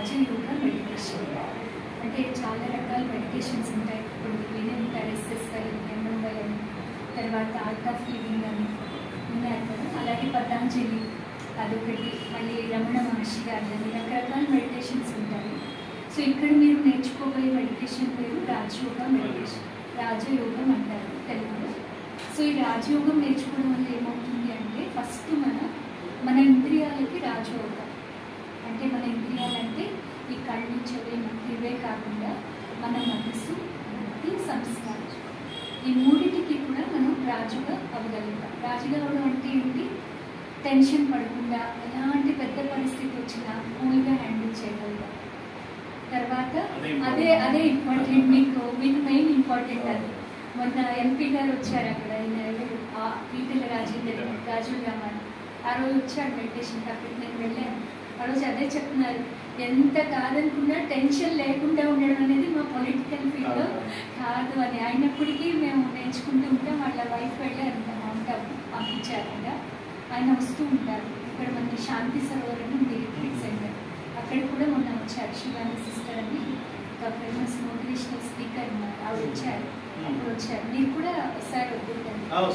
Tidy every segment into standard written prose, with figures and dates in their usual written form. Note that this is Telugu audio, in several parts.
రాజయోగ మెడిటేషన్. అంటే చాలా రకాల మెడిటేషన్స్ ఉంటాయి. ఇప్పుడు వినే ఉంటారు, SSY, MMY, తర్వాత ఆర్ట్ ఆఫ్ లివింగ్ అని ఉన్నాయి కదా. అలాగే పతంజలి అదొకటి, మళ్ళీ రమణ మహర్షి గారిని, రకరకాల మెడిటేషన్స్ ఉంటాయి. సో ఇక్కడ మీరు నేర్చుకోబోయే మెడిటేషన్ పేరు రాజయోగ మెడిటేషన్, రాజయోగం అంటారు తెలుగులో. సో ఈ రాజయోగం నేర్చుకోవడం వల్ల ఏమవుతుంది అంటే ఫస్ట్ మన ఇంద్రియాలకి రాజయోగం. అంటే మన ఇంద్రియాలంటే ఈ కళ్ళు, చెవి, ముక్కు ఇవే కాకుండా మన మనసు, బుద్ధి, సంస్కారం, ఈ మూడింటికి కూడా మనం రాజుగా అవ్వగలుగుతాం. రాజుగా అవ్వడం అంటే ఏంటి? టెన్షన్ పడకుండా ఎలాంటి పెద్ద పరిస్థితి వచ్చినా కూల్గా హ్యాండిల్ చేయగలుగుతాం. తర్వాత అదే ఇంపార్టెంట్, మీకు మెయిన్ ఇంపార్టెంట్ అది. మొన్న ఎంపీ గారు వచ్చారు అక్కడ, ఈటెల రాజుల రామారావు ఆ రోజు వచ్చాడు మెడిటేషన్కి. అక్కడికి నేను వెళ్ళాను. ఆ రోజు అదే చెప్తున్నారు, ఎంత కాదనుకున్నా టెన్షన్ లేకుండా ఉండడం అనేది మా పొలిటికల్ ఫీల్డ్లో కాదు అని. అయినప్పటికీ మేము నేర్చుకుంటూ ఉంటాం. వాళ్ళ వైఫ్ వెళ్ళారు, పంపించారు కదా, ఆయన వస్తూ ఉంటారు. ఇక్కడ మన శాంతి సరోవర్ అని ఉంది, రిట్రీట్ సెంటర్, అక్కడ కూడా మొన్న వచ్చారు. శివాని సిస్టర్ అని ఒక ఫేమస్ మోటివేషనల్ స్పీకర్ ఉన్నారు, ఆవిడ వచ్చారు. అప్పుడు వచ్చారు, మీరు కూడా వస్తారు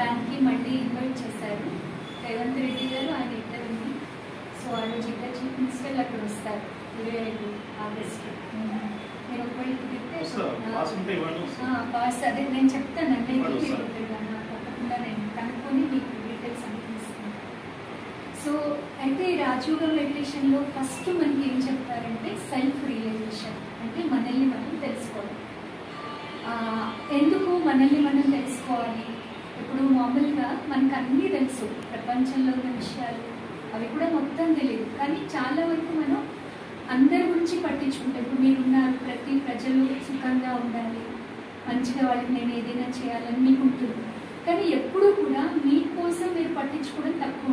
దానికి. మళ్ళీ ఇన్వైట్ చేశారు రేవంత్ రెడ్డి గారు, ఆయన ఇద్దరిని. సో ఆ రోజు ఇద్దరు చీఫ్ మినిస్టర్లు అక్కడ వస్తారు 25 ఆగస్టు. మీరు ఒకవేళ కుదిరితే పాస్, అదే నేను చెప్తాను అన్నీ తప్పకుండా నేను కనుక్కొని మీకు డీటెయిల్స్ అనిపిస్తాను. సో అయితే ఈ రాజయోగ మెడిటేషన్లో ఫస్ట్ మనకి ఏం చెప్తారంటే సెల్ఫ్ రియలైజేషన్, అంటే మనల్ని మనం తెలుసుకోవడం. ఎందుకు మనల్ని మనం తెలుసుకోవాలి? ఇప్పుడు మామూలుగా మనకు అన్నీ తెలుసు, ప్రపంచంలో ఉన్న విషయాలు అవి కూడా మొత్తం తెలియదు, కానీ చాలా వరకు మనం అందరి గురించి పట్టించుకుంటాం. ఇప్పుడు మీరున్నారు, ప్రతి ప్రజలు సుఖంగా ఉండాలి, మంచిగా వాళ్ళకి నేను ఏదైనా చేయాలని మీకు ఉంటుంది, కానీ ఎప్పుడూ కూడా మీకోసం మీరు పట్టించుకోవడం తక్కువ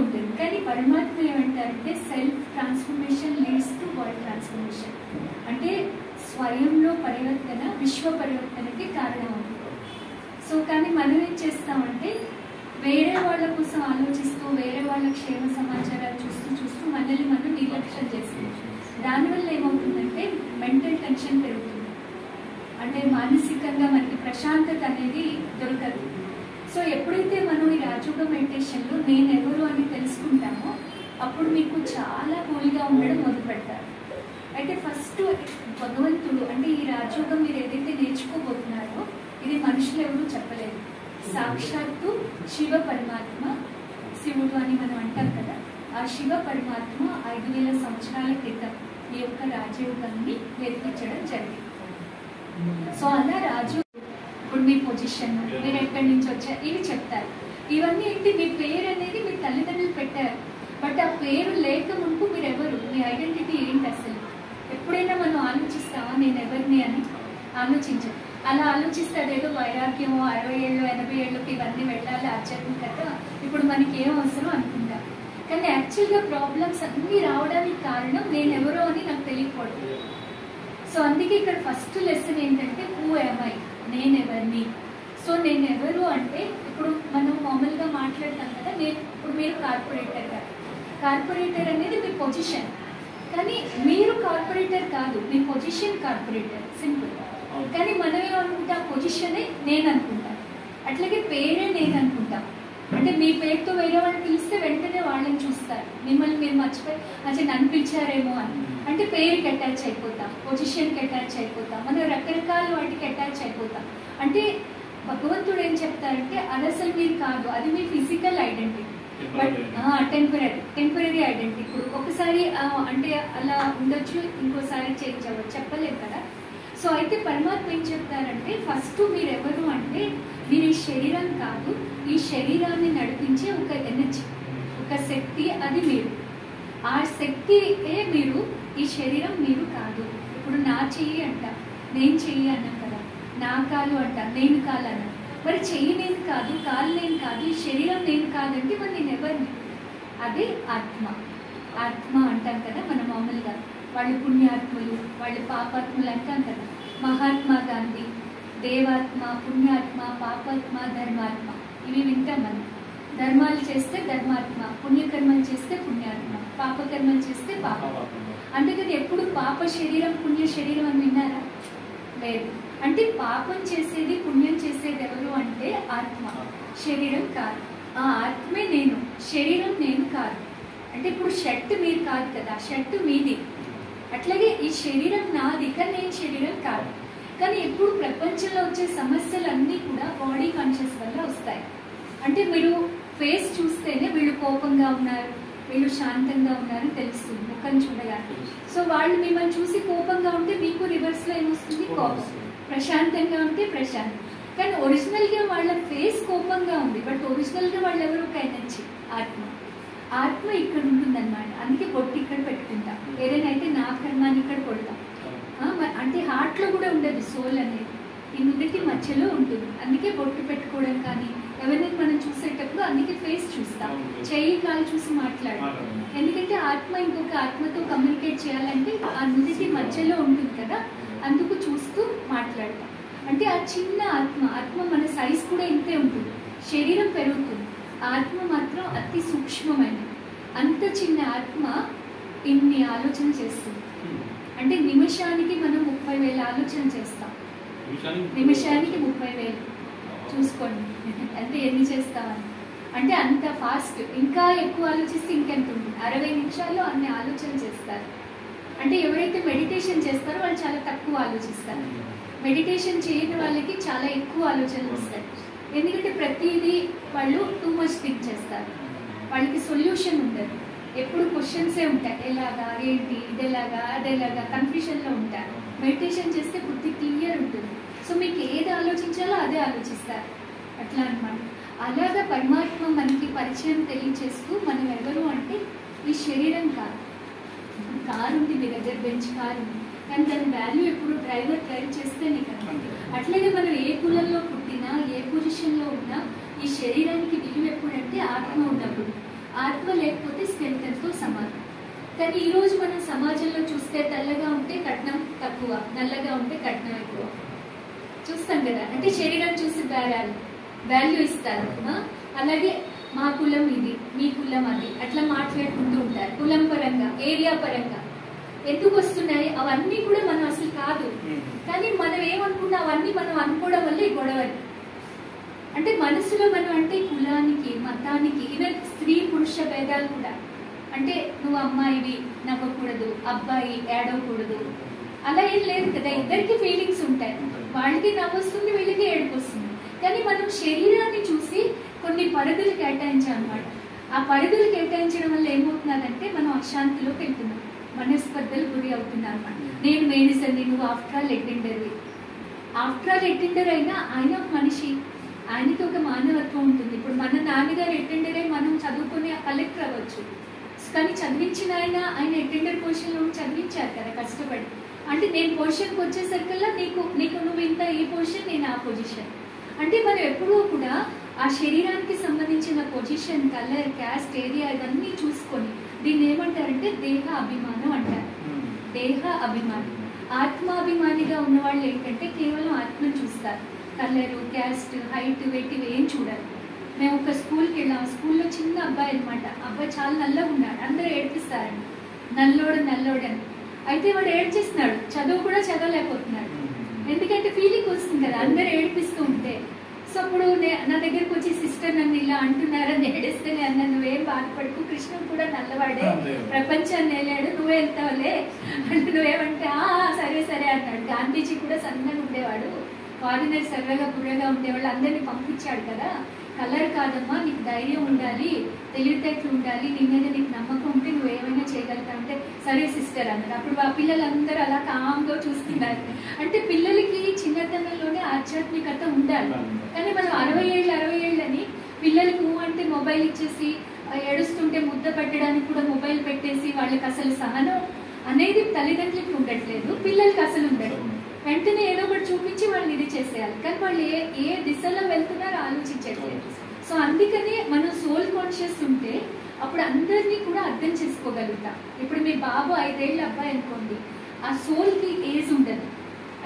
ఉంటుంది. కానీ పరమాత్మ ఏమంటారంటే self transformation leads to world transformation, అంటే స్వయంలో పరివర్తన విశ్వ పరివర్తనకి కారణం అవుతుంది. సో కానీ మనం ఏం చేస్తామంటే వేరే వాళ్ళ కోసం ఆలోచిస్తూ, వేరే వాళ్ళ క్షేమ సమాచారాలు చూస్తూ మనల్ని మనం నిర్లక్ష్యం చేస్తాం. దానివల్ల ఏమవుతుందంటే మెంటల్ టెన్షన్ పెరుగుతుంది, అంటే మానసికంగా మనకి ప్రశాంతత అనేది దొరకదు. సో ఎప్పుడైతే మనం ఈ రాజయోగ మెడిటేషన్లో నేను ఎవరు అని తెలుసుకుంటామో అప్పుడు మీకు చాలా కూల్గా ఉండడం మొదలు పెడతారు. అయితే ఫస్ట్ భగవంతుడు, అంటే ఈ రాజయోగం మీరు ఏదైతే నేర్చుకోబోతున్నారో ఇది మనుషులు ఎవరు చెప్పలేదు, సాక్షాత్తు శివ పరమాత్మ, శివుడు అని మనం అంటాం కదా, ఆ శివ పరమాత్మ 5000 సంవత్సరాల క్రితం ఈ యొక్క రాజయోగాన్ని నేర్పించడం జరిగింది. సో అలా రాజు ఇప్పుడు మీ పొజిషన్, మీరు ఎక్కడి నుంచి వచ్చారు, ఇవి చెప్తారు. ఇవన్నీ ఏంటి, మీ పేరు అనేది మీ తల్లిదండ్రులు పెట్టారు, బట్ ఆ పేరు లేక ముందు మీరు ఎవరు, మీ ఐడెంటిటీ ఏంటి అసలు? ఎప్పుడైనా మనం ఆలోచిస్తామా నేను ఎవరిని అని? ఆలోచించాం. అలా ఆలోచిస్తే అదేదో వైరాగ్యమో 60 ఏళ్ళు 80 ఏళ్ళకి ఇవన్నీ వెళ్ళాలి, ఆధ్యాత్మికత ఇప్పుడు మనకి ఏం అవసరం అనుకుంటాం. కానీ యాక్చువల్గా ప్రాబ్లమ్స్ అన్నీ రావడానికి కారణం నేను ఎవరో అని నాకు తెలియకపోవడం. సో అందుకే ఇక్కడ ఫస్ట్ లెసన్ ఏంటంటే హూ యామ్ ఐ, నేనెవరిని. సో నేను ఎవరు అంటే ఇప్పుడు మనం మామూలుగా మాట్లాడతాం కదా, ఇప్పుడు మీరు కార్పొరేటర్ అనేది మీ పొజిషన్, కానీ మీరు కార్పొరేటర్ కాదు, మీ పొజిషన్ కార్పొరేటర్, సింపుల్. కానీ మనం ఏమనుకుంటా, పొజిషనే నేను అనుకుంటాం, అట్లాగే పేరే నేను అనుకుంటాం. అంటే మీ పేరుతో వేరే వాళ్ళు పిలిస్తే వెంటనే వాళ్ళని చూస్తారు, మిమ్మల్ని మీరు మర్చిపోయి అసలు నన్ను పిలిచారేమో అని. అంటే పేరుకి అటాచ్ అయిపోతాం, పొజిషన్కి అటాచ్ అయిపోతాం, మనం రకరకాల వాటికి అటాచ్ అయిపోతాం. అంటే భగవంతుడు ఏం చెప్తారంటే అది అసలు మీరు కాదు, అది మీ physical identity, but temporary identity. ఇప్పుడు ఒకసారి అంటే అలా ఉండొచ్చు, ఇంకోసారి చేంజ్ అవ్వచ్చు, చెప్పలేదు కదా. సో అయితే పరమాత్మ ఏం చెప్తారంటే ఫస్ట్ మీరు ఎవరు అంటే మీరు ఈ శరీరం కాదు, ఈ శరీరాన్ని నడిపించే ఒక ఎనర్జీ, ఒక శక్తి, అది మీరు. ఆ శక్తియే మీరు, ఈ శరీరం మీరు కాదు. ఇప్పుడు నా చెయ్యి అంట, నేను చెయ్యి అన్నాం కదా, నా కాలు అంట, నేను కాలు అన్నా. మరి చెయ్యి నేను కాదు, కాలు నేను కాదు, ఈ శరీరం నేను కాదంటే మరి నేను ఎవరిని? అదే ఆత్మ అంటాం కదా మనం మామూలుగా. వాళ్ళు పుణ్యాత్ములు, వాళ్ళు పాపాత్ములు అంటాం కదా. మహాత్మా గాంధీ దేవాత్మ, పుణ్యాత్మ, పాపాత్మ, ధర్మాత్మ, ఇవి వింటాం మనం. ధర్మాలు చేస్తే ధర్మాత్మ, పుణ్యకర్మలు చేస్తే పుణ్యాత్మ. పాపకర్మలు చేస్తే పాపం. అందుకని ఎప్పుడు పాప శరీరం పుణ్య శరీరం అని విన్నారా? లేదు. అంటే పాపం చేసేది పుణ్యం చేసేది ఎవరు అంటే ఆత్మ, శరీరం కాదు. ఆ ఆత్మే నేను, శరీరం నేను కాదు. అంటే ఇప్పుడు షర్ట్ మీరు కాదు కదా, షర్ట్ మీది. అట్లాగే ఈ శరీరం నాది కానీ నేను శరీరం కాదు. కానీ ఎప్పుడు ప్రపంచంలో వచ్చే సమస్యలన్నీ కూడా బాడీ కాన్షియస్ వల్ల వస్తాయి. అంటే మీరు ఫేస్ చూస్తేనే వీళ్ళు కోపంగా ఉన్నారు, వీళ్ళు శాంతంగా ఉన్నారని తెలుస్తుంది ముఖం చూడగానే. సో వాళ్ళు మిమ్మల్ని చూసి కోపంగా ఉంటే మీకు రివర్స్లో ఏమొస్తుంది? కోపం. ప్రశాంతంగా ఉంటే ప్రశాంతం. కానీ ఒరిజినల్గా వాళ్ళ ఫేస్ కోపంగా ఉంది, బట్ ఒరిజినల్గా వాళ్ళు ఎవరు? ఒక ఎనర్జీ, ఆత్మ. ఆత్మ ఇక్కడ ఉంటుందన్నమాట. అందుకే బొట్టు ఇక్కడ పెట్టుకుంటాం. ఏదైనా అయితే నా కర్మాన్ని ఇక్కడ కొడతాం. అంటే హార్ట్లో కూడా ఉండదు సోల్ అనేది, ఈ నుదుటి మధ్యలో ఉంటుంది. అందుకే బొట్టు పెట్టుకోవడం కానీ ఎవరినైనా మనం చూసేటప్పుడు అందుకే ఫేస్ చూస్తాం, చెయ్యి కాలు చూసి మాట్లాడతాం. ఎందుకంటే ఆత్మ ఇంకొక ఆత్మతో కమ్యూనికేట్ చేయాలంటే ఆ నుదుటి మధ్యలో ఉంటుంది కదా, అందుకు చూస్తూ మాట్లాడతాం. అంటే ఆ చిన్న ఆత్మ మన సైజ్ కూడా ఇంతే ఉంటుంది. శరీరం పెరుగుతుంది, ఆత్మ మాత్రం అతి సూక్ష్మమైనది. అంత చిన్న ఆత్మ ఇన్ని ఆలోచన చేస్తుంది. అంటే నిమిషానికి మనం 30,000 ఆలోచన చేస్తాం. నిమిషానికి 30,000 చూసుకోండి అంటే ఎన్ని చేస్తామని. అంటే అంత ఫాస్ట్. ఇంకా ఎక్కువ ఆలోచిస్తే ఇంకెంత ఉంటుంది. 60 నిమిషాల్లో అన్ని ఆలోచన చేస్తారు. అంటే ఎవరైతే మెడిటేషన్ చేస్తారో వాళ్ళు చాలా తక్కువ ఆలోచిస్తారు. మెడిటేషన్ చేయని వాళ్ళకి చాలా ఎక్కువ ఆలోచనలు వస్తాయి. ఎందుకంటే ప్రతిదీ వాళ్ళు టూ మచ్ థింక్ చేస్తారు, వాళ్ళకి సొల్యూషన్ ఉండదు. ఎప్పుడు క్వశ్చన్సే ఉంటాయి, ఎలాగా, ఏంటి, ఇదేలాగా, అదేలాగా, కన్ఫ్యూషన్లో ఉంటారు. మెడిటేషన్ చేస్తే బుద్ధి క్లియర్ ఉంటుంది. సో మీకు ఏది ఆలోచించాలో అదే ఆలోచిస్తారు. అట్లా అనమాట. అలాగా పరమాత్మ మనకి పరిచయం తెలియచేస్తూ మనం ఎవరు అంటే ఈ శరీరం కాదు. కారు ఉంది మీ దగ్గర, బెంచ్ కారు ఉంది, కానీ దాని వాల్యూ ఎప్పుడు డ్రైవర్ డ్రైవ్ చేస్తేనే కదా. అట్లాగే మనం ఏ కులంలో పుట్టినా, ఏ పొజిషన్లో ఉన్నా ఈ శరీరానికి విలువ ఎప్పుడంటే ఆత్మ ఉన్నప్పుడు. ఆత్మ లేకపోతే స్కెల్టన్తో సమానం. కానీ ఈరోజు మనం సమాజంలో చూస్తే తెల్లగా ఉంటే కట్నం తక్కువ, నల్లగా ఉంటే కట్నం ఎక్కువ చూస్తాం కదా. అంటే శరీరం చూసి వాల్యూ ఇస్తారు. అలాగే మా కులం ఇది, మీ కులం అది, అట్లా మాట్లాడుకుంటూ ఉంటారు. కులం పరంగా, ఏరియా పరంగా ఎందుకు వస్తున్నాయి అవన్నీ కూడా మనం అసలు కాదు. కానీ మనం ఏమనుకున్నా అవన్నీ మనం అనుకోవడం వల్ల ఈ గొడవలు. అంటే మనసులో మనం అంటే కులానికి, మతానికి, ఈవెన్ స్త్రీ పురుష భేదాలు కూడా. అంటే నువ్వు అమ్మాయివి నవ్వకూడదు, అబ్బాయి ఏడవకూడదు, అలా ఏం లేదు కదా. ఇద్దరికి ఫీలింగ్స్ ఉంటాయి, వాళ్ళకి నవ్వొస్తుంది, వీళ్ళకి ఏడుపు వస్తుంది. కానీ మనం శరీరాన్ని చూసి కొన్ని పరిధులు కేటాయించాం అనమాట. ఆ పరిధులు కేటాయించడం వల్ల ఏమవుతున్నదంటే మనం అశాంతిలోకి వెళ్తున్నాం, మనస్పర్ధలు గురి అవుతున్నాం అనమాట. నేను మేనేజర్ని, నువ్వు ఆఫ్టర్ ఆల్ అటెండర్వి. ఆఫ్టర్ ఆల్ అటెండర్ అయినా ఆయన ఒక మనిషి, ఆయనకి ఒక మానవత్వం ఉంటుంది. ఇప్పుడు మన నాన్నగారు అటెండర్ అయి మనం చదువుకుని కలెక్టర్ అవ్వచ్చు, కానీ చదివించిన ఆయన అటెండర్ పొజిషన్లో చదివించారు కదా కష్టపడి. అంటే నేను పొజిషన్కి వచ్చేసరికల్లా నీకు నువ్వు ఇంత ఈ పొజిషన్, నేను ఆ పొజిషన్. అంటే మనం ఎప్పుడూ కూడా ఆ శరీరానికి సంబంధించిన పొజిషన్, కలర్, క్యాస్ట్, ఏరియా ఇవన్నీ చూసుకొని దీన్ని ఏమంటారంటే దేహ అభిమానం అంటారు. దేహ అభిమానం. ఆత్మాభిమానిగా ఉన్న వాళ్ళు ఏంటంటే కేవలం ఆత్మను చూస్తారు, కలరు, క్యాస్ట్, హైట్, వెయిట్ ఏం చూడాలి. మేము ఒక స్కూల్కి వెళ్ళాం, స్కూల్లో చిన్న అబ్బాయి అనమాట. అబ్బాయి చాలా నల్లగా ఉన్నాడు, అందరూ ఏడ్పిస్తారండి నల్లోడని. అయితే వాడు ఏడ్చేస్తున్నాడు, చదువు కూడా చదవలేకపోతున్నాడు. ఎందుకంటే ఫీలింగ్ వస్తుంది కదా అందరూ ఏడిపిస్తూ ఉంటే. సో అప్పుడు నా దగ్గరకు వచ్చి సిస్టర్ నన్ను ఇలా అంటున్నారని ఏడిస్తే నేను నువ్వేం బాధపడుకు, కృష్ణుడు కూడా నల్లవాడే, ప్రపంచాన్ని వెళ్ళాడు, నువ్వే వెళ్తావులే అంటే నువ్వేమంటే సరే సరే అన్నాడు. గాంధీజీ కూడా సన్నగా ఉండేవాడు, ఫారినర్ సర్వగా బుర్రగా ఉండేవాళ్ళు, అందరినీ పంపించాడు కదా. కలర్ కాదమ్మా, నీకు ధైర్యం ఉండాలి, తెలివితేటలు ఉండాలి, నీ మీద నీకు నమ్మకం ఉంటే నువ్వు ఏమైనా చేయగలుగుతావు అంటే సరే సిస్టర్ అన్నారు. అప్పుడు ఆ పిల్లలందరూ అలా కామ్గా చూస్తున్నారు. అంటే పిల్లలకి చిన్నతనంలోనే ఆధ్యాత్మికత ఉండాలి. కానీ మనం 60 ఏళ్ళని పిల్లలకు అంటే మొబైల్ ఇచ్చేసి ఏడుస్తుంటే ముద్ద పెట్టడానికి కూడా మొబైల్ పెట్టేసి వాళ్ళకి అసలు సహనం అనేది తల్లిదండ్రులకి ఉండట్లేదు, పిల్లలకి అసలు ఉండదు. వెంటనే ఏదో ఒకటి చూపించి వాళ్ళని ఇది చేసేయాలి, కానీ వాళ్ళు ఏ దిశలో వెళ్తున్నారో ఆలోచించట్లేదు. సో అందుకనే మనం సోల్ కాన్షియస్ ఉంటే అప్పుడు అందరినీ కూడా అర్థం చేసుకోగలుగుతాం. ఇప్పుడు మీ బాబు 5 ఏళ్ళ అబ్బాయి అనుకోండి, ఆ సోల్కి ఏజ్ ఉండదు,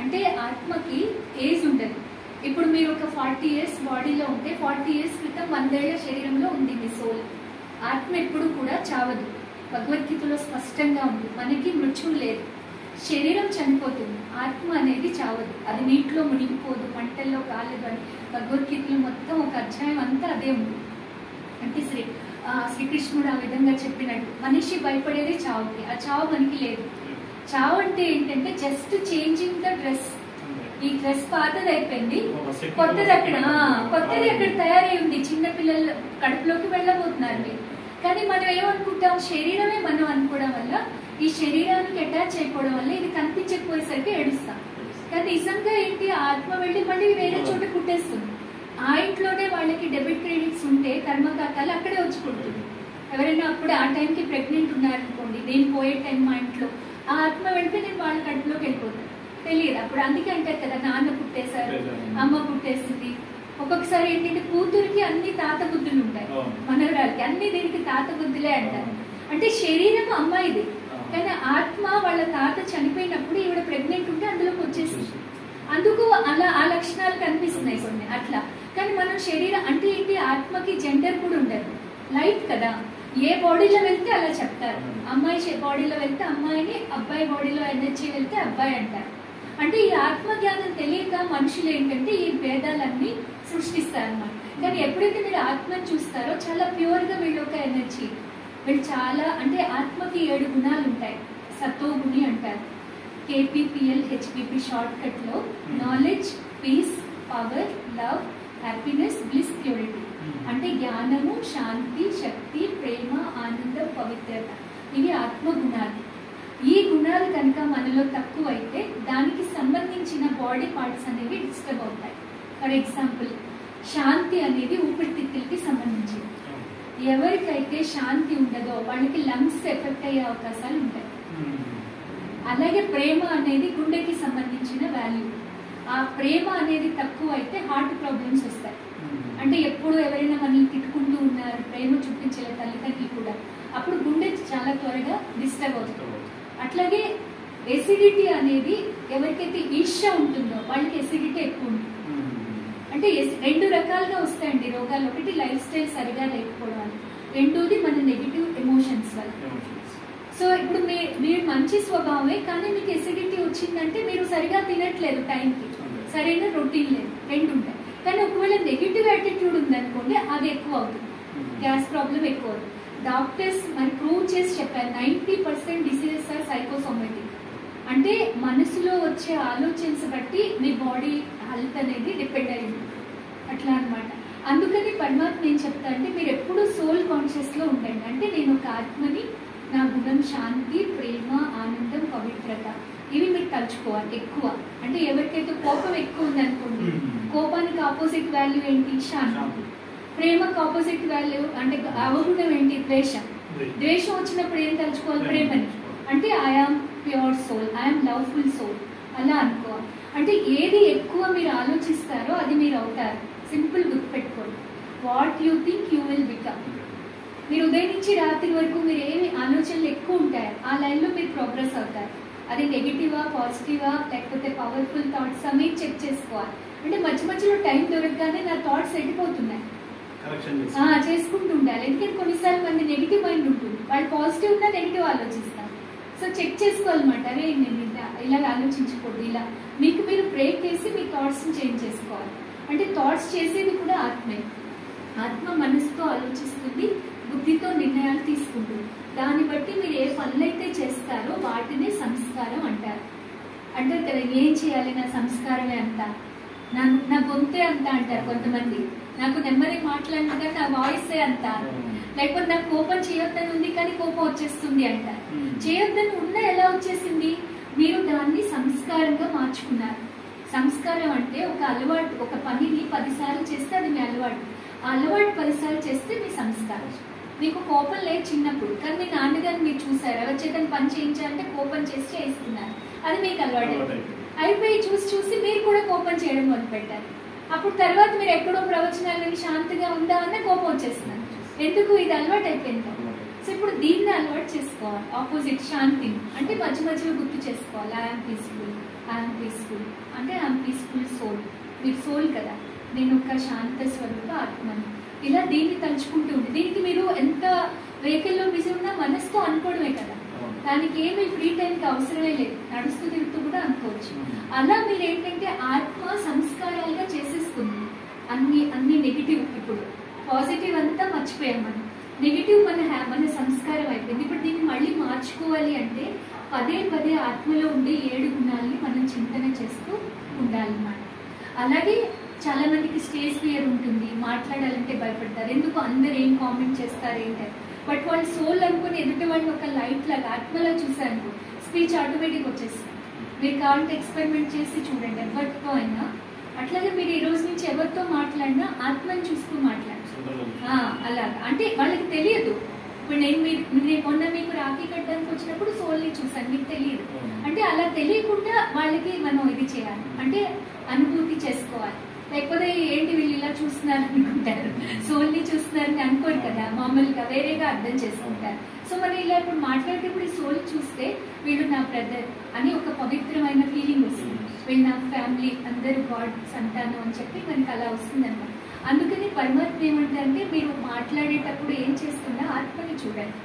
అంటే ఆత్మకి ఏజ్ ఉండదు. ఇప్పుడు మీరు ఒక 40 ఇయర్స్ బాడీలో ఉంటే 40 ఇయర్స్ క్రితం 100 ఏళ్ల శరీరంలో ఉంది మీ సోల్. ఆత్మ ఎప్పుడు కూడా చావదు. భగవద్గీతలో స్పష్టంగా ఉంది, మనకి మృత్యువు లేదు, శరీరం చనిపోతుంది, ఆత్మ అనేది చావదు, అది నీటిలో మునిగిపోదు, మంటల్లో కాలేదు అని భగవద్గీతలో మొత్తం ఒక అధ్యాయం అంతా అదే ఉంది. అంటే శ్రీకృష్ణుడు ఆ విధంగా చెప్పినట్టు మనిషి భయపడేది చావుకి, ఆ చావు మనకి లేదు. చావు అంటే ఏంటంటే జస్ట్ చేంజింగ్ ద డ్రెస్. ఈ డ్రెస్ పాతది అయిపోయింది, కొత్తది అక్కడ తయారై ఉంది, చిన్న పిల్లలు కడుపులోకి వెళ్ళబోతున్నారు మీరు. కానీ మనం ఏమనుకుంటాం, శరీరమే మనం అనుకోవడం వల్ల, ఈ శరీరానికి అటాచ్ అయిపోవడం వల్ల ఇది కనిపించకపోయేసరికి ఏడుస్తాం. కానీ నిజంగా ఏంటి, ఆత్మ వెళ్ళి మళ్ళీ వేరే చోట కుట్టేస్తుంది. ఆ ఇంట్లోనే వాళ్ళకి డెబిట్ క్రెడిట్స్ ఉంటే కర్మకాతాలు అక్కడే వచ్చి కుడుతుంది. ఎవరైనా అప్పుడు ఆ టైంకి ప్రెగ్నెంట్ ఉన్నారనుకోండి, నేను పోయే టైం మా ఇంట్లో, ఆ ఆత్మ వెళ్తే నేను వాళ్ళ కడుపులోకి వెళ్ళిపోతాను, తెలియదు అప్పుడు. అందుకే అంటారు కదా, నాన్న పుట్టేశారు, అమ్మ పుట్టేసింది. ఒక్కొక్కసారి ఏంటంటే కూతురికి అన్ని తాత బుద్ధులు ఉంటాయి, మనవరాలకి అన్ని దీనికి తాత బుద్ధులే అంటారు. అంటే శరీరం అమ్మాయిది, కానీ ఆత్మ వాళ్ళ తాత చనిపోయినప్పుడు ఈవిడ ప్రెగ్నెంట్ ఉంటే అందులోకి వచ్చేసింది. అందుకు అలా ఆ లక్షణాలు కనిపిస్తున్నాయి కొన్ని అట్లా. కానీ మనం శరీరం అంటే ఏంటి, ఆత్మకి జెండర్ కూడా ఉండదు, లైట్ కదా, ఏ బాడీలో వెళ్తే అలా చెప్తారు. అమ్మాయి బాడీలో వెళ్తే అమ్మాయిని, అబ్బాయి బాడీలో ఎనర్జీ వెళ్తే అబ్బాయి అంటారు. అంటే ఈ ఆత్మజ్ఞానం తెలియక మనుషులు ఏంటంటే ఈ భేదాలన్నీ సృష్టిస్తారన్నమాట. కానీ ఎప్పుడైతే మీరు ఆత్మని చూస్తారో చాలా ప్యూర్గా వీళ్ళు ఒక ఎనర్జీ, వీళ్ళు చాలా అంటే ఆత్మకి 7 గుణాలు ఉంటాయి, సతోగుణి అంటారు. KPPL HPP షార్ట్ కట్ లో knowledge, peace, power, love, happiness, bliss, purity. అంటే జ్ఞానము, శాంతి, శక్తి, ప్రేమ, ఆనందం, పవిత్రత, ఇవి ఆత్మ గుణాలు. ఈ గుణాలు కనుక మనలో తక్కువ అయితే దానికి సంబంధించిన బాడీ పార్ట్స్ అనేవి డిస్టర్బ్ అవుతాయి. ఫర్ ఎగ్జాంపుల్, శాంతి అనేది ఊపిరితిత్తులకి సంబంధించింది. ఎవరికైతే శాంతి ఉండదో వాళ్ళకి లంగ్స్ ఎఫెక్ట్ అయ్యే అవకాశాలు ఉంటాయి. అలాగే ప్రేమ అనేది గుండెకి సంబంధించిన వాల్యూ. ఆ ప్రేమ అనేది తక్కువ అయితే హార్ట్ ప్రాబ్లమ్స్ వస్తాయి. అంటే ఎప్పుడు ఎవరైనా మనల్ని తిట్టుకుంటూ ఉన్నారు, ప్రేమ చూపించలేదు తల్లిదండ్రులు కూడా, అప్పుడు గుండె చాలా త్వరగా డిస్టర్బ్ అవుతుంది. అట్లాగే ఎసిడిటీ అనేది ఎవరికైతే ఈర్ష్య ఉంటుందో వాళ్ళకి ఎసిడిటీ ఎక్కువ ఉంటుంది. అంటే 2 రకాలుగా వస్తాయండి రోగాలు. ఒకటి లైఫ్ స్టైల్ సరిగా లేకపోవడం, రెండోది మన నెగిటివ్ ఎమోషన్స్ వల్ల. సో ఇప్పుడు మీరు మంచి స్వభావమే, కానీ మీకు ఎసిడిటీ వచ్చిందంటే మీరు సరిగా తినట్లేదు, టైంకి సరైన రొటీన్ లేదు, 2 ఉంటాయి. కానీ ఒకవేళ నెగిటివ్ యాటిట్యూడ్ ఉందనుకోండి, అది ఎక్కువ అవుతుంది, గ్యాస్ ప్రాబ్లం ఎక్కువ అవుతుంది. డాక్టర్స్ మరి ప్రూవ్ చేసి చెప్పారు, 90% డిసీజెస్ ఆర్ సైకోసోమాటిక్. అంటే మనసులో వచ్చే ఆలోచనస్ బట్టి మీ బాడీ హెల్త్ అనేది డిపెండ్ అయింది, అట్లా అనమాట. అందుకని పరమాత్మ ఏం చెప్తా అంటే, మీరు ఎప్పుడు సోల్ కాన్షియస్ లో ఉండండి. అంటే నేను ఒక ఆత్మని, నా గుణం శాంతి, ప్రేమ, ఆనందం, పవిత్రత, ఇవి మీరు తలుచుకోవాలి ఎక్కువ. అంటే ఎవరికైతే కోపం ఎక్కువ ఉందనుకోండి, కోపానికి ఆపోజిట్ వాల్యూ ఏంటి, శాంతి. ప్రేమకు ఆపోజిట్ వాల్యూ అంటే అవగుణం ఏంటి, ద్వేషం. ద్వేషం వచ్చినప్పుడు ఏం తలుచుకోవాలి, ప్రేమని. అంటే I am pure soul, I am loveful soul, అలా అనుకోవాలి. అంటే ఏది ఎక్కువ మీరు ఆలోచిస్తారో అది మీరు అవుతారు. సింపుల్ గుర్తుపెట్టుకోండి, what you think you will become. మీరు ఉదయం నుంచి రాత్రి వరకు మీరు ఏమి ఆలోచనలు ఎక్కువ ఉంటాయో ఆ లైన్లో మీరు ప్రోగ్రెస్ అవుతారు. అది నెగిటివా, పాజిటివా, లేకపోతే పవర్ఫుల్ థాట్స్ మీరు చెక్ చేసుకోవాలి. అంటే మధ్య మధ్యలో టైం దొరకగానే నా థాట్స్ ఎడిపోతున్నాయి, చేసుకుంటూ ఉండాలి. ఎందుకంటే కొన్నిసార్లు మంది నెగిటివ్ మైండ్ ఉంటుంది, వాళ్ళు పాజిటివ్ ఉన్నా నెగిటివ్ ఆలోచిస్తారు. సో చెక్ చేసుకోవాలన్నమాట, అరే నేను ఇలా ఆలోచించకూడదు, ఇలా మీకు మీరు బ్రేక్ చేసి మీ థాట్స్ని చేంజ్ చేసుకోవాలి. అంటే థాట్స్ చేసేది కూడా ఆత్మే. ఆత్మ మనసుతో ఆలోచిస్తుంది, బుద్ధితో నిర్ణయాలు తీసుకుంటుంది. దాన్ని బట్టి మీరు ఏ పనులైతే చేస్తారో వాటినే సంస్కారం అంటారు. అంటారు కదా, ఏం చేయాలి, నా సంస్కారమే అంత, నా గొంతే అంత అంటారు కొంతమంది. నాకు నెమ్మది మాట్లాడినా కానీ నా వాయిసే అంత. లేకపోతే నాకు కోపం చేయొద్దని ఉంది కానీ కోపం వచ్చేస్తుంది అంటారు. చేయొద్దని ఉన్నా ఎలా వచ్చేసింది, మీరు దాన్ని సంస్కారంగా మార్చుకున్నారు. సంస్కారం అంటే ఒక అలవాటు, ఒక పనిని 10 సార్లు చేస్తే అది మీ అలవాటు. ఆ అలవాటు 10 సార్లు చేస్తే మీ సంస్కారం. మీకు కోపం లేదు చిన్నప్పుడు, కానీ మీ నాన్నగారిని మీరు చూసారు, ఎవరి చేతని పని చేయించాలంటే కోపం చేసి చేస్తున్నారు, అది మీకు అలవాటు అయిపోయి చూసి చూసి మీరు కూడా కోపం చేయడం మొదలుపెట్టారు. అప్పుడు తర్వాత మీరు ఎక్కడో ప్రవచనాలు శాంతిగా ఉందా అన్న కోపం వచ్చేస్తున్నారు. ఎందుకు, ఇది అలవాటు అయిపోయింది. సో ఇప్పుడు దీన్ని అలవాటు చేసుకోవాలి, ఆపోజిట్ శాంతి. అంటే మధ్య మధ్యలో గుర్తు చేసుకోవాలి, ఐఎమ్ పీస్ఫుల్, ఐఎమ్ పీస్ఫుల్. అంటే ఐఎమ్ పీస్ఫుల్ సోల్, మీరు సోల్ కదా, నేను ఒక శాంత స్వరూప ఆత్మని. ఇలా దీన్ని తలుచుకుంటూ ఉంది. దీనికి మీరు ఎంత వెహికల్లో బిజీ ఉన్నా మనసుతో అనుకోవడం దానికి ఏమి ఫ్రీ టైంకి అవసరమే లేదు, నడుస్తూ తిరుగుతూ కూడా అనుకోవచ్చు. అలా మీరు ఏంటంటే ఆత్మ సంస్కారాలుగా చేసేసుకుంది. అన్ని నెగిటివ్, ఇప్పుడు పాజిటివ్ అంతా మర్చిపోయాం మనం, నెగిటివ్ మన సంస్కారం అయిపోయింది. ఇప్పుడు దీన్ని మళ్ళీ మార్చుకోవాలి అంటే పదే పదే ఆత్మలో ఉండే 7 గుణాలని మనం చింతన చేస్తూ ఉండాలన్నమాట. అలాగే చాలా మందికి స్టేజ్ ఫియర్ ఉంటుంది, మాట్లాడాలంటే భయపడతారు, ఎందుకు అందరు ఏం కామెంట్ చేస్తారు ఏంటంటే. బట్ వాళ్ళు సోల్ అనుకుని ఎదుటి వాళ్ళని ఒక లైట్ లాగా ఆత్మలా చూసాను, స్పీచ్ ఆటోమేటిక్ వచ్చేస్తుంది. మీరు కావాలంటే ఎక్స్పెరిమెంట్ చేసి చూడండి ఎవరితో అయినా. అట్లాగే మీరు ఈ రోజు నుంచి ఎవరితో మాట్లాడినా ఆత్మని చూస్తూ మాట్లాడండి. అలాగా అంటే వాళ్ళకి తెలియదు. ఇప్పుడు నేను మొన్న మీకు రాఖీ కట్టడానికి వచ్చినప్పుడు సోల్ని చూసాను, మీకు తెలియదు. అంటే అలా తెలియకుండా వాళ్ళకి మనం ఇది చేయాలి, అంటే అనుభూతి చేసుకోవాలి. లేకపోతే ఏంటి వీళ్ళు ఇలా చూస్తున్నారు అనుకుంటారు, సోల్ని చూస్తున్నారని అనుకోరు కదా, మామూలుగా వేరేగా అర్థం చేసుకుంటారు. సో మనం ఇలా ఇప్పుడు మాట్లాడేటప్పుడు ఈ సోల్ చూస్తే వీళ్ళు నా బ్రదర్ అని ఒక పవిత్రమైన ఫీలింగ్ వస్తుంది, వీళ్ళు నా ఫ్యామిలీ, అందరూ గాడ్ సంతానం అని చెప్పి మనకి అలా వస్తుంది అన్నమాట. అందుకని పరమాత్మ ఏమంటారంటే మీరు మాట్లాడేటప్పుడు ఏం చేస్తున్నా ఆత్మని చూడండి.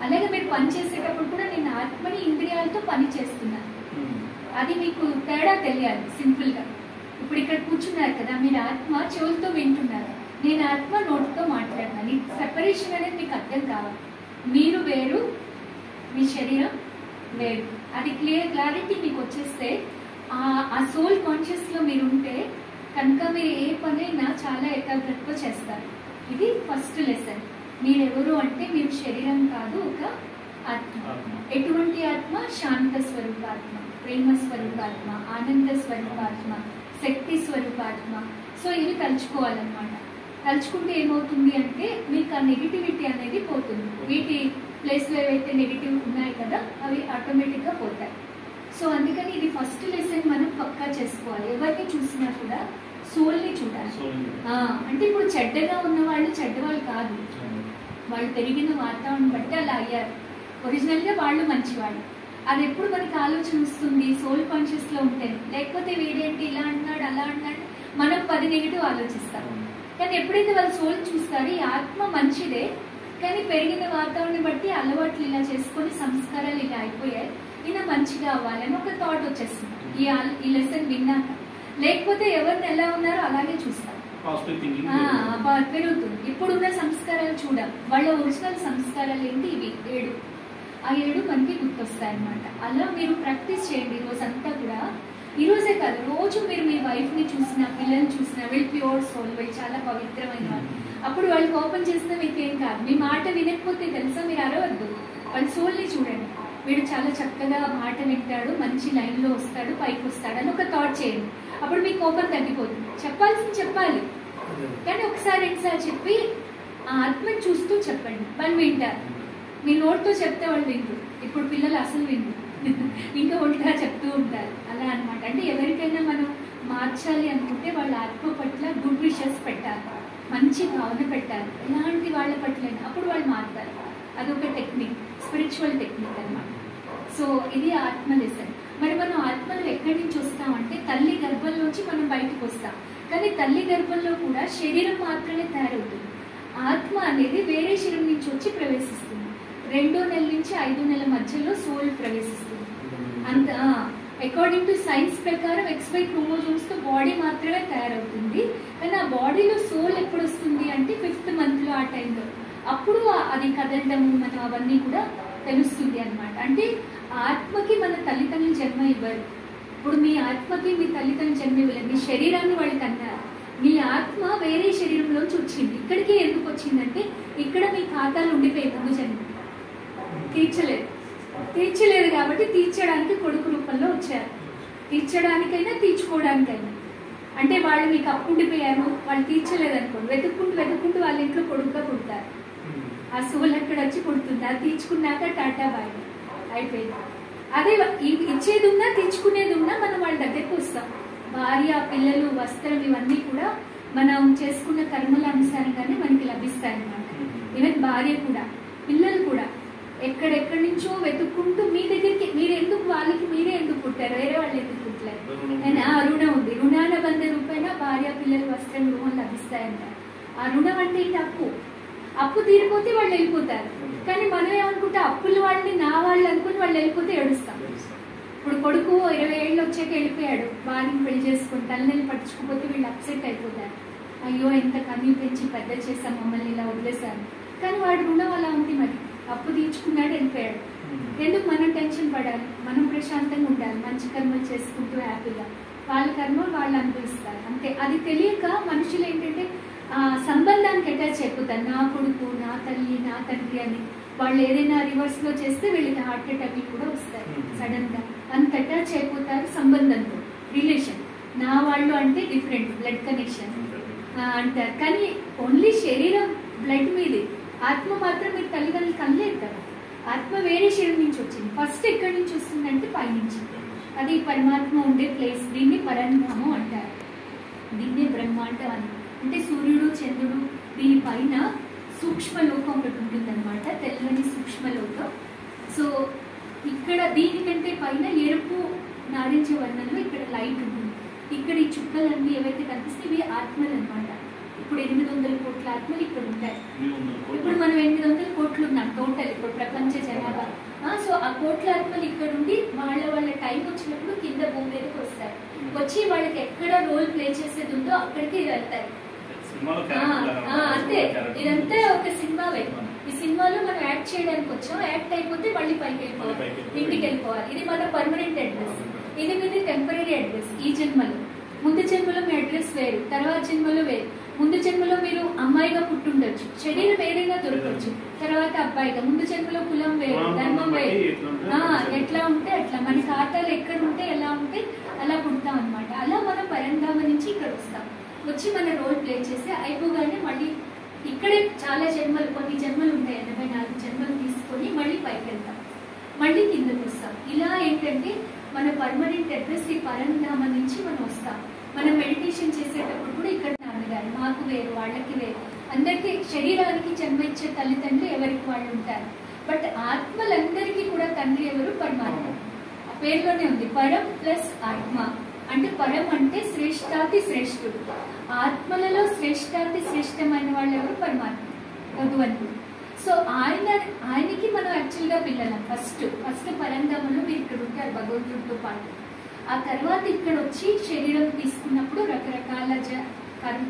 అలాగే మీరు పని చేసేటప్పుడు కూడా నేను ఆత్మని ఇంద్రియాలతో పని చేస్తున్నాను, అది మీకు తేడా తెలియాలి. సింపుల్గా ఇప్పుడు ఇక్కడ కూర్చున్నారు కదా, మీరు ఆత్మ చెవులతో వింటున్నారు, నేను ఆత్మ నోటితో మాట్లాడినాను. ఈ సెపరేషన్ అనేది మీకు అర్థం కావాలి. మీరు వేరు, మీ శరీరం వేరు, అది క్లారిటీ మీకు వచ్చేస్తే ఆ సోల్ కాన్షియస్లో మీరు ఉంటే కనుక మీరు ఏ పనైనా చాలా ఏకాగ్రతతో చేస్తారు. ఇది ఫస్ట్ లెసన్. మీరెవరు అంటే మీరు శరీరం కాదు, ఒక ఆత్మ. ఎటువంటి ఆత్మ? శాంత స్వరూపాత్మ, ప్రేమ స్వరూపాత్మ, ఆనంద స్వరూపాత్మ, శక్తి స్వరూపాత్మ. సో ఇవి తలుచుకోవాలన్నమాట. తలుచుకుంటే ఏమవుతుంది అంటే మీకు ఆ నెగిటివిటీ అనేది పోతుంది. వీటి ప్లేస్లో ఏవైతే నెగిటివ్ ఉన్నాయి కదా అవి ఆటోమేటిక్గా పోతాయి. సో అందుకని ఇది ఫస్ట్ లెసన్ మనం పక్కా చేసుకోవాలి. ఎవరిని చూసినా కూడా సోల్ని చూడాలి. అంటే ఇప్పుడు చెడ్డగా ఉన్న వాళ్ళు చెడ్డవాళ్ళు కాదు, వాళ్ళు పెరిగిన వాతావరణం బట్టి అలా అయ్యారు. ఒరిజినల్గా వాళ్ళు మంచివాళ్ళు. అది ఎప్పుడు మనకి ఆలోచన వస్తుంది సోల్ కాన్షియస్లో ఉంటే. లేకపోతే వీడేంటి ఇలా అంటున్నాడు అలా అంటున్నాడు, మనం 10 నెగిటివ్ ఆలోచిస్తాం. కానీ ఎప్పుడైతే వాళ్ళు సోల్ చూస్తారో ఈ ఆత్మ మంచిదే, కానీ పెరిగిన వాతావరణం బట్టి అలవాట్లు ఇలా చేసుకొని సంస్కారాలు ఇలా అయిపోయాయి, ఈయన మంచిగా అవ్వాలని ఒక థాట్ వచ్చేస్తుంది ఈ లెసన్ విన్నాక. లేకపోతే ఎవరిని ఎలా ఉన్నారో అలాగే చూస్తాం, పెరుగుతుంది. ఇప్పుడున్న సంస్కారాలు చూడాలి, వాళ్ళ ఒరిజినల్ సంస్కారాలు ఏంటి, ఇవి 7. ఆ 7 మనకి గుర్తొస్తాయి అన్నమాట. అలా మీరు ప్రాక్టీస్ చేయండి రోజంతా కూడా. ఈ రోజే కాదు, రోజు మీరు మీ వైఫ్ని చూసినా, పిల్లల్ని చూసినా, వీళ్ళు ప్యూర్ సోల్, వీళ్ళు చాలా పవిత్రమైన వాళ్ళు. అప్పుడు వాళ్ళు కోపం చేస్తే మీకేం కాదు, మీ మాట వినకపోతే తెలుసా మీరు అరవద్దు, వాళ్ళ సోల్ని చూడండి. వీడు చాలా చక్కగా మాట వింటాడు, మంచి లైన్లో వస్తాడు, పైకి వస్తాడు అని ఒక థాట్ చేయండి. అప్పుడు మీ కోపం తగ్గిపోతుంది. చెప్పాల్సింది చెప్పాలి, కానీ ఒకసారి 2 సార్లు చెప్పి ఆ ఆత్మని చూస్తూ చెప్పండి, వాళ్ళు వింటారు. మీ నోట్తో చెప్తే వాళ్ళు వింటారు. ఇప్పుడు పిల్లలు అసలు వింటారు, ఇంకా ఉల్టా చెప్తూ ఉంటారు. అలా అనమాట. అంటే ఎవరికైనా మనం మార్చాలి అనుకుంటే వాళ్ళ ఆత్మ పట్ల గుడ్ విషెస్ పెట్టాలి, మంచి భావన పెట్టాలి, ఎలాంటి వాళ్ళ పట్లైనా, అప్పుడు వాళ్ళు మారుతారు. అదొక టెక్నిక్, స్పిరిచువల్ టెక్నిక్ అన్నమాట. సో ఇది ఆత్మ లెసన్. మరి మనం ఆత్మలు ఎక్కడి నుంచి వస్తామంటే తల్లి గర్భంలోంచి మనం బయటకు వస్తాం. కానీ తల్లి గర్భంలో కూడా శరీరం మాత్రమే తయారవుతుంది. ఆత్మ అనేది వేరే శరీరం నుంచి వచ్చి ప్రవేశిస్తుంది. 2వ నెల నుంచి 5వ నెల మధ్యలో సోల్ ప్రవేశిస్తుంది. అంత అకార్డింగ్ టు సైన్స్ ప్రకారం XY క్రోమోజోమ్స్తో బాడీ మాత్రమే తయారవుతుంది. కానీ ఆ బాడీలో సోల్ ఎప్పుడు వస్తుంది అంటే 5th మంత్లో, ఆ టైంలో. అప్పుడు అది కదలడము మనం అవన్నీ కూడా తెలుస్తుంది అన్నమాట. అంటే ఆత్మకి మన తల్లిదండ్రులు జన్మ ఇవ్వరు. ఇప్పుడు మీ ఆత్మకి మీ తల్లిదండ్రులు జన్మ ఇవ్వలేదు, మీ శరీరాన్ని వాళ్ళకి అన్నారు. మీ ఆత్మ వేరే శరీరంలోంచి వచ్చింది. ఇక్కడికి ఎందుకు వచ్చిందంటే ఇక్కడ మీ ఖాతాలు ఉండిపోయి ముందు జన్మ తీర్చలేదు కాబట్టి తీర్చడానికి కొడుకు రూపంలో వచ్చారు. తీర్చడానికైనా తీర్చుకోవడానికైనా. అంటే వాళ్ళు మీకు అప్పు ఉండిపోయారు, వాళ్ళు తీర్చలేదు అనుకోండి, వెతుక్కుంటూ వాళ్ళ ఇంట్లో కొడుకుగా పుడతారు. ఆ సోల్ అక్కడ వచ్చి పుడుతుంది. అది తీర్చుకున్నాక టాటా బాయ్ అయిపోయింది. అదే ఇచ్చేది ఉన్నా తీర్చుకునేది ఉన్నా మనం వాళ్ళ దగ్గరికి వస్తాం. భార్య, పిల్లలు, వస్త్రం ఇవన్నీ కూడా మనం చేసుకున్న కర్మల అనుసారంగానే మనకి లభిస్తాయి అన్నమాట. ఈవెన్ భార్య కూడా, పిల్లలు కూడా ఎక్కడెక్కడి నుంచో వెతుక్కుంటూ మీ దగ్గరికి, మీరు ఎందుకు వాళ్ళకి మీరే ఎందుకు పుట్టారు, వేరే వాళ్ళు ఎందుకు పుట్టలేరు. రుణం ఉంది, రుణాల 100 రూపాయల భార్య, పిల్లలు, వస్త్రం, రుణం లభిస్తాయంట. ఆ రుణం అంటే ఏంటి? అప్పు తీరిపోతే వాళ్ళు వెళ్ళిపోతారు. కానీ మనం ఏమనుకుంటే అప్పుల వాళ్ళని నా వాళ్ళు అనుకుని వాళ్ళు వెళ్ళిపోతే ఏడుస్తాం. ఇప్పుడు కొడుకు 20 ఏళ్ళు వచ్చాక వెళ్ళిపోయాడు, వారిని పెళ్లి చేసుకుని తల్లిని పట్టించుకోకపోతే వీళ్ళు అప్సెట్ అయిపోతారు. అయ్యో ఎంత కన్నీ పెంచి పెద్ద చేశాం, మమ్మల్ని ఇలా వదిలేశారు. కానీ వాడి రుణం అలా ఉంది, మరి అప్పు తీర్చుకున్నాడు, వెళ్ళిపోయాడు. ఎందుకు మనం టెన్షన్ పడాలి? మనం ప్రశాంతంగా ఉండాలి, మంచి కర్మలు చేసుకుంటూ హ్యాపీగా. వాళ్ళ కర్మలు వాళ్ళు అనుభవిస్తారు అంతే. అది తెలియక మనుషులు ఏంటంటే సంబంధానికి అటాచ్ అయిపోతారు. నా కొడుకు, నా తల్లి, నా తండ్రి అని. వాళ్ళు ఏదైనా రివర్స్ లో చేస్తే వీళ్ళకి హార్ట్ అటాక్ కూడా వస్తాయి సడన్ గా. అంత అటాచ్ అయిపోతారు సంబంధంతో, రిలేషన్. నా వాళ్ళు అంటే డిఫరెంట్, బ్లడ్ కనెక్షన్ అంటారు. కానీ ఓన్లీ శరీరం బ్లడ్ మీది, ఆత్మ మాత్రం మీరు తల్లిదండ్రులు కనలేదు కదా. ఆత్మ వేరే శరీరం నుంచి వచ్చింది. ఫస్ట్ ఎక్కడి నుంచి వస్తుందంటే పైనుంచి. అది పరమాత్మ ఉండే ప్లేస్. దీన్ని పరంధామం అంటారు, దీన్నే బ్రహ్మాండం అని. అంటే సూర్యుడు, చంద్రుడు, దీనిపైన సూక్ష్మలోకం ఒకటి ఉంటుంది అనమాట, తెల్లని సూక్ష్మలోకం. సో ఇక్కడ దీనికంటే పైన ఎరుపు నారింజ వర్ణంలో ఇక్కడ లైట్ ఉంటుంది. ఇక్కడ ఈ చుక్కలన్నీ ఏవైతే కనిపిస్తే ఇవి ఆత్మలు అనమాట. ఇప్పుడు 800 కోట్ల ఆత్మలు ఇక్కడ ఉంటాయి. ఇప్పుడు మనం 800 కోట్లు ఉన్నాం టోటల్ ఇప్పుడు ప్రపంచ జనాభా. సో ఆ కోట్ల ఆత్మలు ఇక్కడ ఉండి వాళ్ళ టైం వచ్చినప్పుడు కింద భూమి మీదకి వస్తారు. వచ్చి వాళ్ళకి ఎక్కడ రోల్ ప్లే చేసేది ఉందో అక్కడికి వెళ్తారు. అంతే, ఇదంతా ఒక సినిమా వైపు. ఈ సినిమాలో మనం యాక్ట్ చేయడానికి వచ్చాం, యాక్ట్ అయిపోతే మళ్ళీ పైకి వెళ్ళిపోవాలి, ఇంటికి వెళ్ళిపోవాలి. ఇది మన పర్మనెంట్ అడ్రస్, ఇది మీది టెంపరీ అడ్రస్. ఈ జన్మలో, ముందు జన్మలో మీ అడ్రస్ వేరు, తర్వాత జన్మలో వేరు. ముందు జన్మలో మీరు అమ్మాయిగా పుట్టుండొచ్చు, శరీరం ఏదైనా దొరకవచ్చు. తర్వాత అబ్బాయిగా, ముందు జన్మలో కులం వేరు, ధర్మం వేరు. ఎట్లా ఉంటే అట్లా, మన ఖాతాలు ఎక్కడ ఉంటే ఎలా ఉంటే అలా పుడతాం అనమాట. అలా మనం పరంధామ నుంచి ఇక్కడ వస్తాం. వచ్చి మన రోల్ ప్లే చేసి అయిపోగానే మళ్ళీ ఇక్కడే చాలా జన్మలు, కొన్ని జన్మలు ఉంటాయి, 84 జన్మలు తీసుకొని మళ్ళీ పైకి వెళ్తాం, మళ్ళీ కిందకు వస్తాం. ఇలా ఏంటంటే మన పర్మనెంట్ అడ్రస్ ఈ పరంధామ నుంచి మనం వస్తాం. మనం మెడిటేషన్ చేసేటప్పుడు కూడా ఇక్కడ నాన్నగారు, మాకు వేరు, వాళ్ళకి వేరు. అందరికీ శరీరానికి జన్మ ఇచ్చే తల్లిదండ్రులు ఎవరికి వాళ్ళు ఉంటారు. బట్ ఆత్మలందరికీ కూడా తండ్రి ఎవరు? పరమాత్మ. ఆ పేరులోనే ఉంది, పరం ప్లస్ ఆత్మ. అంటే పరం అంటే శ్రేష్టాతి శ్రేష్ఠుడు. ఆత్మలలో శ్రేష్టాతి శ్రేష్టమైన వాళ్ళు ఎవరు? పరమాత్మ, భగవంతుడు. సో ఆయనకి మనం యాక్చువల్గా పిల్లలం. ఫస్ట్ పరంధామంలో మీరు ఇక్కడ ఉంటారు భగవంతుడితో పాటు. ఆ తర్వాత ఇక్కడ వచ్చి శరీరం తీసుకున్నప్పుడు రకరకాల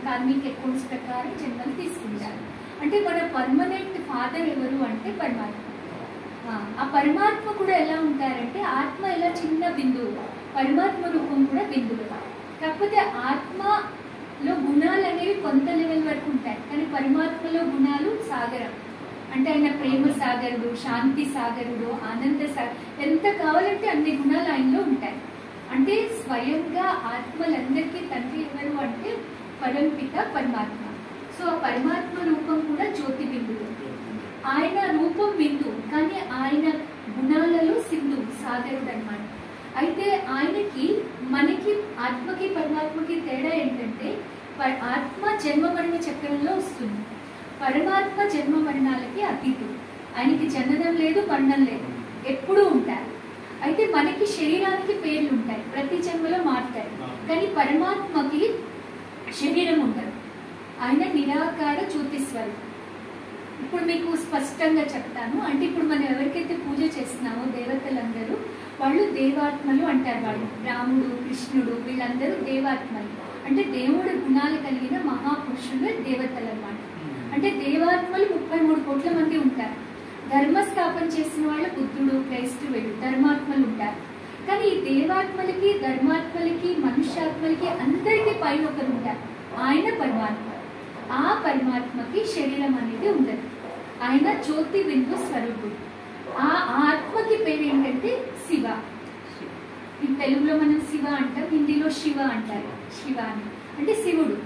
కార్మిక్ అకౌంట్స్ ప్రకారం జన్మలు తీసుకుంటారు. అంటే మన పర్మనెంట్ ఫాదర్ ఎవరు అంటే పరమాత్మ. ఆ పరమాత్మ కూడా ఎలా ఉంటారంటే, ఆత్మ ఎలా చిన్న బిందువు, పరమాత్మ రూపం కూడా బిందువు. కాకపోతే ఆత్మలో గుణాలు అనేవి కొంత లెవెల్ వరకు ఉంటాయి, కానీ పరమాత్మలో గుణాలు సాగరం. అంటే ఆయన ప్రేమ సాగరుడు, శాంతి సాగరుడు, ఆనంద సాగర్, ఎంత కావాలంటే అన్ని గుణాలు ఆయనలో ఉంటాయి. అంటే స్వయంగా ఆత్మలందరికీ తండ్రి ఎవరు అంటే పరంపిత పరమాత్మ. సో ఆ పరమాత్మ రూపం కూడా జ్యోతి బిందువు. ఆయన రూపం బిందువు, కానీ ఆయన గుణాలలో సింధు, సాగరుడు అన్నమాట. అయితే ఆయనకి, మనకి ఆత్మకి పరమాత్మకి తేడా ఏంటంటే, ఆత్మ జన్మ మరణ చక్రంలో వస్తుంది, పరమాత్మ జన్మ మరణాలకి అతీతుడు. ఆయనకి జననం లేదు, మరణం లేదు, ఎప్పుడూ ఉంటారు. అయితే మనకి శరీరానికి పేర్లు ఉంటాయి, ప్రతి జన్మలో మారుతాయి. కానీ పరమాత్మకి శరీరం ఉండదు, ఆయన నిరాకార జ్యోతిస్వరూపం. ఇప్పుడు మీకు స్పష్టంగా చెప్తాను. అంటే ఇప్పుడు మనం ఎవరికైతే పూజ చేస్తున్నామో దేవతలందరూ, వాళ్ళు దేవాత్మలు అంటారు. వాళ్ళు రాముడు, కృష్ణుడు, వీళ్ళందరూ దేవాత్మలు. అంటే దేవుడు గుణాలు కలిగిన మహాపురుషులు దేవతలు అన్నమాట. అంటే దేవాత్మలు 33 కోట్ల మంది ఉంటారు. ధర్మస్థాపన చేసిన వాళ్ళు బుద్ధుడు, క్రైస్తు, వీళ్ళు ధర్మాత్మలు ఉంటారు. కానీ ఈ దేవాత్మలకి, ధర్మాత్మలకి, మనుష్యాత్మలకి అందరికీ పైన ఒకరు ఉంటారు, ఆయన పరమాత్మ. ఆ పరమాత్మకి శరీరం అనేది ఉండదు, ఆయన జ్యోతి బిందు స్వరూపుడు. ఆ ఆత్మకి పేరు ఏంటంటే శివ. ఈ తెలుగులో మనం శివ అంటాం, హిందీలో శివ అంటారు. శివ అని అంటే శివుడు.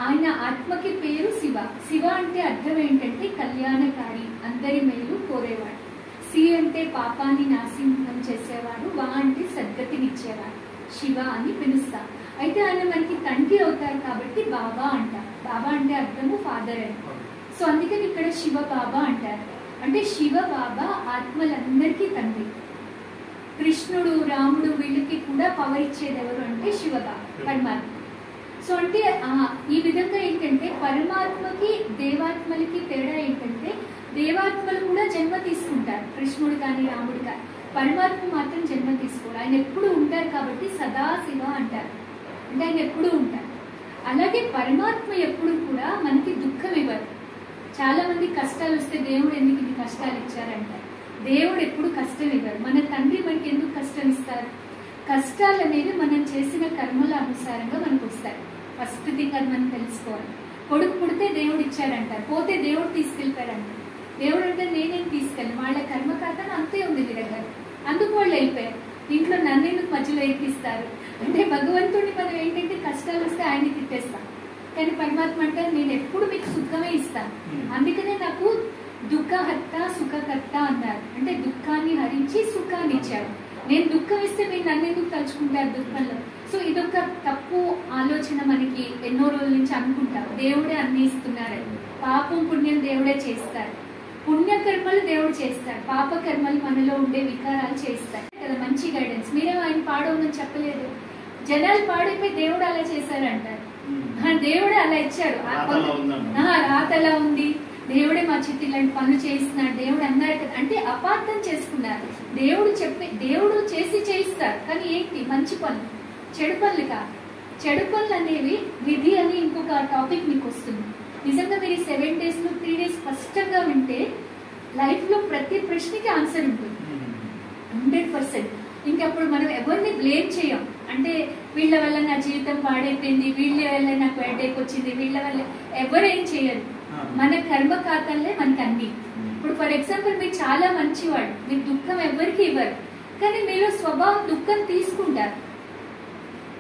ఆయన ఆత్మకి పేరు శివ. శివ అంటే అర్థం ఏంటంటే కళ్యాణకారి, అందరి మేలు కోరేవాడు. సి అంటే పాపాన్ని నాశనం చేసేవాడు, వా అంటే సద్గతినిచ్చేవాడు, శివ అని పిలుస్తాం. అయితే ఆయన మనకి తండ్రి అవుతారు కాబట్టి బాబా అంటారు. బాబా అంటే అర్థము ఫాదర్ అని. సో అందుకని ఇక్కడ శివ బాబా అంటారు. అంటే శివ బాబా ఆత్మలందరికీ తండ్రి. కృష్ణుడు, రాముడు, వీళ్ళకి కూడా పవర్ ఇచ్చేది ఎవరు అంటే శివ బాబా, పరమాత్మ. సో అంటే ఈ విధంగా ఏంటంటే పరమాత్మకి దేవాత్మలకి తేడా ఏంటంటే, దేవాత్మలు కూడా జన్మ తీసుకుంటారు, కృష్ణుడు కానీ రాముడు కానీ. పరమాత్మ మాత్రం జన్మ తీసుకోడు. ఆయన ఎప్పుడు ఉంటారు కాబట్టి సదాశివ అంటారు, అంటే ఆయన ఎప్పుడు ఉంటారు. అలాగే పరమాత్మ ఎప్పుడు కూడా మనకి దుఃఖం ఇవ్వరు. చాలా మంది కష్టాలు వస్తే దేవుడు ఎందుకు ఇన్ని కష్టాలు ఇచ్చారంటారు. దేవుడు ఎప్పుడు కష్టం ఇవ్వరు. మన తండ్రి మనకి ఎందుకు కష్టం ఇస్తారు? కష్టాలు అనేవి మనం చేసిన కర్మల అనుసారంగా మనకు వస్తాయి. ఫస్ట్ థింగ్ అది మనం తెలుసుకోవాలి. కొడుకు పుడితే దేవుడు ఇచ్చారంటారు, పోతే దేవుడు తీసుకెళ్ళిపోయారంటారు. దేవుడు అంటే నేనేం తీసుకెళ్ళి, వాళ్ళ కర్మ ఖాతా అంతే ఉంది మీ దగ్గర, అందుకు వాళ్ళు వెళ్ళిపోయారు. ఇంట్లో నన్నెందుకు మధ్యలో ఎక్కిస్తారు అంటే భగవంతుడిని మనం ఏంటంటే కష్టాలు వస్తే ఆయన్ని తిట్టేస్తాం. కానీ పరమాత్మ అంటే నేను ఎప్పుడు మీకు సుఖమే ఇస్తాను, అందుకనే నాకు దుఃఖహర్త సుఖకర్త అన్నారు. అంటే దుఃఖాన్ని హరించి సుఖాన్ని ఇచ్చారు. నేను దుఃఖం ఇస్తే మీరు నన్ను ఎందుకు తలుచుకుంటారు దుఃఖంలో? సో ఇదొక తప్పు ఆలోచన మనకి ఎన్నో రోజుల నుంచి అనుకుంటారు. దేవుడే అన్ని ఇస్తున్నారని. పాపం పుణ్యం దేవుడే చేస్తారు, పుణ్యకర్మలు దేవుడు చేస్తాడు, పాప కర్మలు మనలో ఉండే వికారాలు చేస్తాయి కదా. మంచి గైడెన్స్. మీరేమో ఆయన పాడవమని చెప్పలేదు, జనాలు పాడైపోయి దేవుడు అలా చేశారంటారు. దేవుడే అలా ఇచ్చాడు, రాత అలా ఉంది, దేవుడే మా చిట్టి ఇలాంటి పనులు చేయిస్తున్నాడు దేవుడు అన్నారు కదా. అంటే అపార్థం చేసుకున్నారు. దేవుడు చేసి చేయిస్తారు, కానీ ఏంటి మంచి పనులు, చెడు పనులు కాదు. చెడు పనులు అనేవి విధి అని ఇంకొక టాపిక్ మీకు వస్తుంది. నిజంగా మీరు 7 days 3 days స్పష్టంగా వింటే లైఫ్ లో ప్రతి ప్రశ్నకి ఆన్సర్ ఉంటుంది 100%. ఇంకప్పుడు మనం ఎవరిని బ్లేమ్ చేయం. అంటే వీళ్ళ వల్ల నా జీవితం పాడైపోయింది, వీళ్ళ వల్ల నాకు హెడేక్ వచ్చింది, వీళ్ళ వల్ల ఎవరేం చేయరు. మన కర్మ ఖాతాలే మనకి అన్ని. ఇప్పుడు ఫర్ ఎగ్జాంపుల్ మీరు చాలా మంచివాడు, మీరు దుఃఖం ఎవరికి ఇవ్వరు, కానీ మీరు స్వభావం దుఃఖం తీసుకుంటారు.